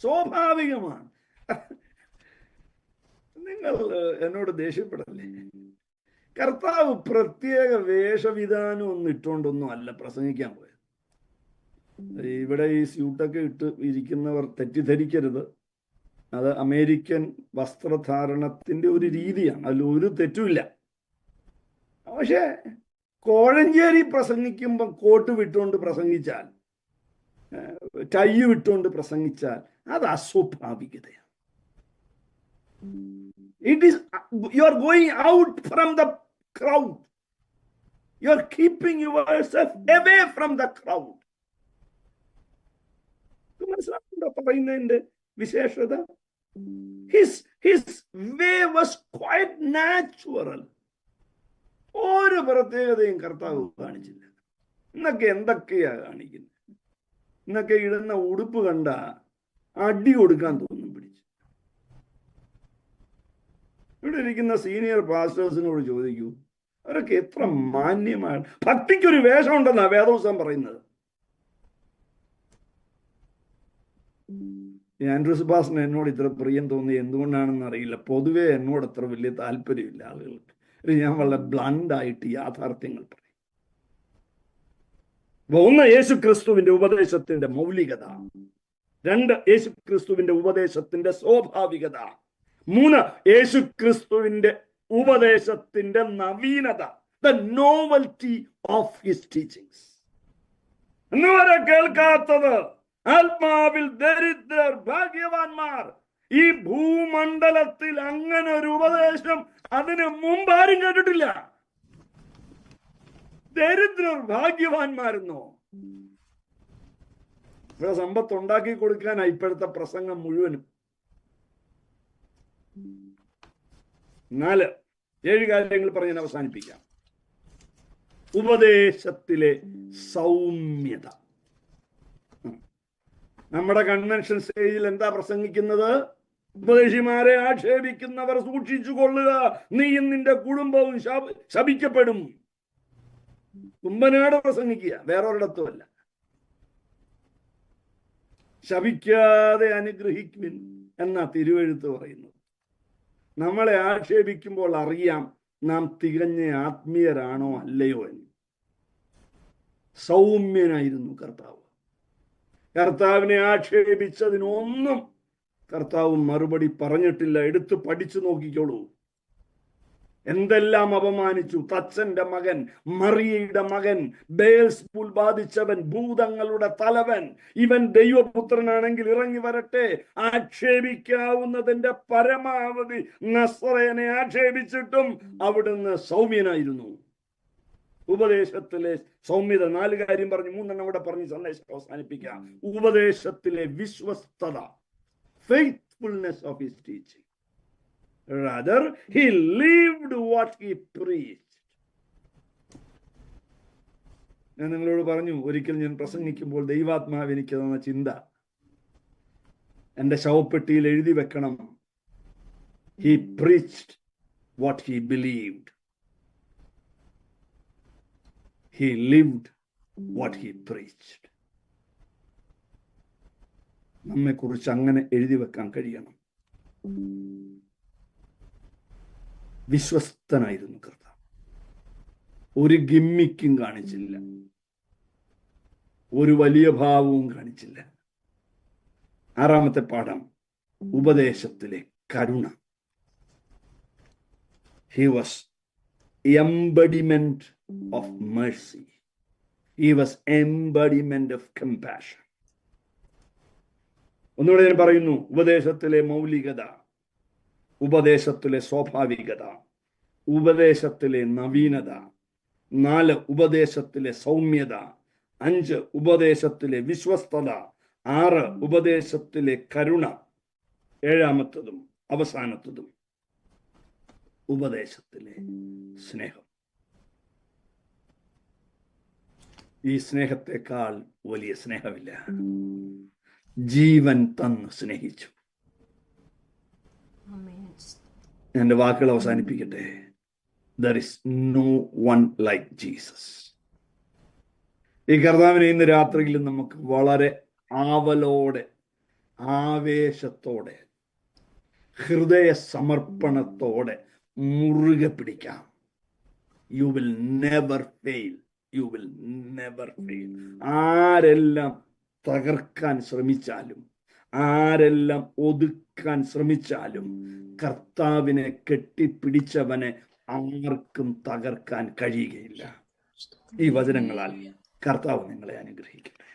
സ്വാഭാവികമാണ്. നിങ്ങൾ എന്നോട് ദേഷ്യപ്പെടല്ലേ? കർത്താവ് പ്രത്യേക വേഷവിധാനം ഒന്നും ഇട്ടുകൊണ്ടൊന്നും അല്ല പ്രസംഗിക്കാൻ പോയത്. ഇവിടെ ഈ സ്യൂട്ടൊക്കെ ഇട്ട് ഇരിക്കുന്നവർ തെറ്റിദ്ധരിക്കരുത്. അത് അമേരിക്കൻ വസ്ത്രധാരണത്തിന്റെ ഒരു രീതിയാണ്, അതിൽ ഒരു തെറ്റുമില്ല. പക്ഷെ കോഴഞ്ചേരി പ്രസംഗിക്കുമ്പോൾ കോട്ട് വിട്ടുകൊണ്ട് പ്രസംഗിച്ചാൽ, ടൈ വിട്ടുകൊണ്ട് പ്രസംഗിച്ചാൽ അത് അസ്വാഭാവികതയാണ്. It is, you are going out from the crowd. You are keeping yourself away from the crowd. മനസ്സിലാക്കുന്നുണ്ടോ പറയുന്നതിന്റെ വിശേഷത? His way was quite natural. ഒരു പ്രത്യേകതയും കർത്താവ് കാണിച്ചില്ല. ഇന്നൊക്കെ എന്തൊക്കെയാ കാണിക്കുന്നത്? ഇന്നൊക്കെ ഇടുന്ന ഉടുപ്പ് കണ്ട അടി കൊടുക്കാൻ തോന്നും പിടിച്ച്. ഇവിടെ ഇരിക്കുന്ന സീനിയർ പാസ്റ്റേഴ്സിനോട് ചോദിക്കൂ, അവരൊക്കെ എത്ര മാന്യമാണ്. ഭക്തിക്കൊരു വേഷം ഉണ്ടെന്നാ വേദപുസ്തകം പറയുന്നത്. ആൻഡ്രൂസ് പാസ്റ്ററിന് എന്നോട് ഇത്ര പ്രിയം തോന്നി എന്തുകൊണ്ടാണെന്ന് അറിയില്ല. പൊതുവെ എന്നോട് അത്ര വലിയ താല്പര്യമില്ല ആളുകൾക്ക്. ഞാൻ വളരെ ബ്ലണ്ടായിട്ട് യാഥാർത്ഥ്യങ്ങൾ പറയും. 1, യേശു ക്രിസ്തുവിന്റെ ഉപദേശത്തിന്റെ മൗലികത. 2, യേശു ക്രിസ്തുവിന്റെ ഉപദേശത്തിന്റെ സ്വാഭാവികത. 3, യേശു ക്രിസ്തുവിന്റെ ഉപദേശത്തിന്റെ നവീനത, the novelty of his teachings. ഇന്നുവരെ കേൾക്കാത്തത്, ആത്മാവിൽ ദരിദ്രർ ഭാഗ്യവാന്മാർ. ഈ ഭൂമണ്ഡലത്തിൽ അങ്ങനെ ഒരു ഉപദേശം അതിന് മുമ്പ് ആരും കേട്ടിട്ടില്ല. ദരിദ്രർ ഭാഗ്യവാന്മാരെന്നോ? ഇവിടെ സമ്പത്ത് ഉണ്ടാക്കി കൊടുക്കാനാ ഇപ്പോഴത്തെ പ്രസംഗം മുഴുവനും. 4, 7 കാര്യങ്ങൾ പറഞ്ഞ് ഞാൻ അവസാനിപ്പിക്കാം. ഉപദേശത്തിലെ സൗമ്യത. നമ്മുടെ കൺവെൻഷൻ സ്റ്റേജിൽ എന്താ പ്രസംഗിക്കുന്നത്? ഉപദേശിമാരെ ആക്ഷേപിക്കുന്നവർ സൂക്ഷിച്ചു കൊള്ളുക, നീയും നിന്റെ കുടുംബവും ശപിക്കപ്പെടും. കുമ്പനാട് പ്രസംഗിക്കുക, വേറൊരിടത്തുമല്ല. ശപിക്കാതെ അനുഗ്രഹിക്കുവിൻ എന്നാ തിരുവെഴുത്ത് പറയുന്നത്. നമ്മളെ ആക്ഷേപിക്കുമ്പോൾ അറിയാം നാം തികഞ്ഞ ആത്മീയരാണോ അല്ലയോ എന്ന്. സൗമ്യനായിരുന്നു കർത്താവ്. കർത്താവിനെ ആക്ഷേപിച്ചതിനൊന്നും കർത്താവ് മറുപടി പറഞ്ഞിട്ടില്ല. എടുത്ത് പഠിച്ചു നോക്കിക്കോളൂ. എന്തെല്ലാം അപമാനിച്ചു. തച്ചന്റെ മകൻ, മറിയയുടെ മകൻ, ബേൽസ്ബൂൽ ബാധിച്ചവൻ, ഭൂതങ്ങളുടെ തലവൻ, ഇവൻ ദൈവപുത്രനാണെങ്കിൽ ഇറങ്ങി വരട്ടെ. ആക്ഷേപിക്കാവുന്നതിന്റെ പരമാവധി നസ്രയനെ ആക്ഷേപിച്ചിട്ടും അവിടുന്ന് സൗമ്യനായിരുന്നു. ഉപദേശത്തിലെ സൗമ്യത. 4 കാര്യം പറഞ്ഞു, 3 കൂടെ പറഞ്ഞ് സന്ദേശം അവസാനിപ്പിക്കാം. ഉപദേശത്തിലെ വിശ്വസ്തത, faithfulness of his teaching. Rather, he lived what he preached. ഞാൻ നിങ്ങളോട് പറഞ്ഞു, ഒരിക്കൽ ഞാൻ പ്രസംഗിക്കുമ്പോൾ ദൈവാത്മാവ് എനിക്ക് തന്ന ചിന്ത, എൻ്റെ ശവപ്പെട്ടിയിൽ എഴുതി വെക്കണം, he preached what he believed, he lived what he preached. നമ്മെക്കുറിച്ച് അങ്ങനെ എഴുതി വെക്കാൻ കഴിയണം. വിശ്വസ്തനായിരുന്നു കർത്താവ്. ഒരു ഗിമ്മിക്കും കാണിച്ചില്ല, ഒരു വലിയ ഭാവവും കാണിച്ചില്ല. 6ാമത്തെ പാഠം, ഉപദേശത്തിലെ കരുണ. He was embodiment of mercy. He was embodiment of compassion. ഒന്നുകൂടെ ഞാൻ പറയുന്നു, ഉപദേശത്തിലെ മൗലികത, ഉപദേശത്തിലെ സ്വാഭാവികത, ഉപദേശത്തിലെ നവീനത. 4, ഉപദേശത്തിലെ സൗമ്യത. 5, ഉപദേശത്തിലെ വിശ്വസ്തത. 6, ഉപദേശത്തിലെ കരുണ. 7ാമത്തതും അവസാനത്തതും, ഉപദേശത്തിലെ സ്നേഹം. ഈ സ്നേഹത്തെക്കാൾ വലിയ സ്നേഹമില്ല. ജീവൻ തന്ന് സ്നേഹിച്ചു. എന്റെ വാക്കുകൾ അവസാനിപ്പിക്കട്ടെ. There is no one like Jesus. ഈ കർത്താവിനെ ഇന്ന് രാത്രിയിലും നമുക്ക് വളരെ ആവലോടെ, ആവേശത്തോടെ, ഹൃദയ സമർപ്പണത്തോടെ മുറുകെ പിടിക്കാം. You will never fail. You will never fail. ആരെല്ലാം തകർക്കാൻ ശ്രമിച്ചാലും, ആരെല്ലാം ഒതുക്കാൻ ശ്രമിച്ചാലും, കർത്താവിനെ കെട്ടിപ്പിടിച്ചവനെ ആർക്കും തകർക്കാൻ കഴിയുകയില്ല. ഈ വചനങ്ങളാൽ കർത്താവ് നിങ്ങളെ അനുഗ്രഹിക്കട്ടെ.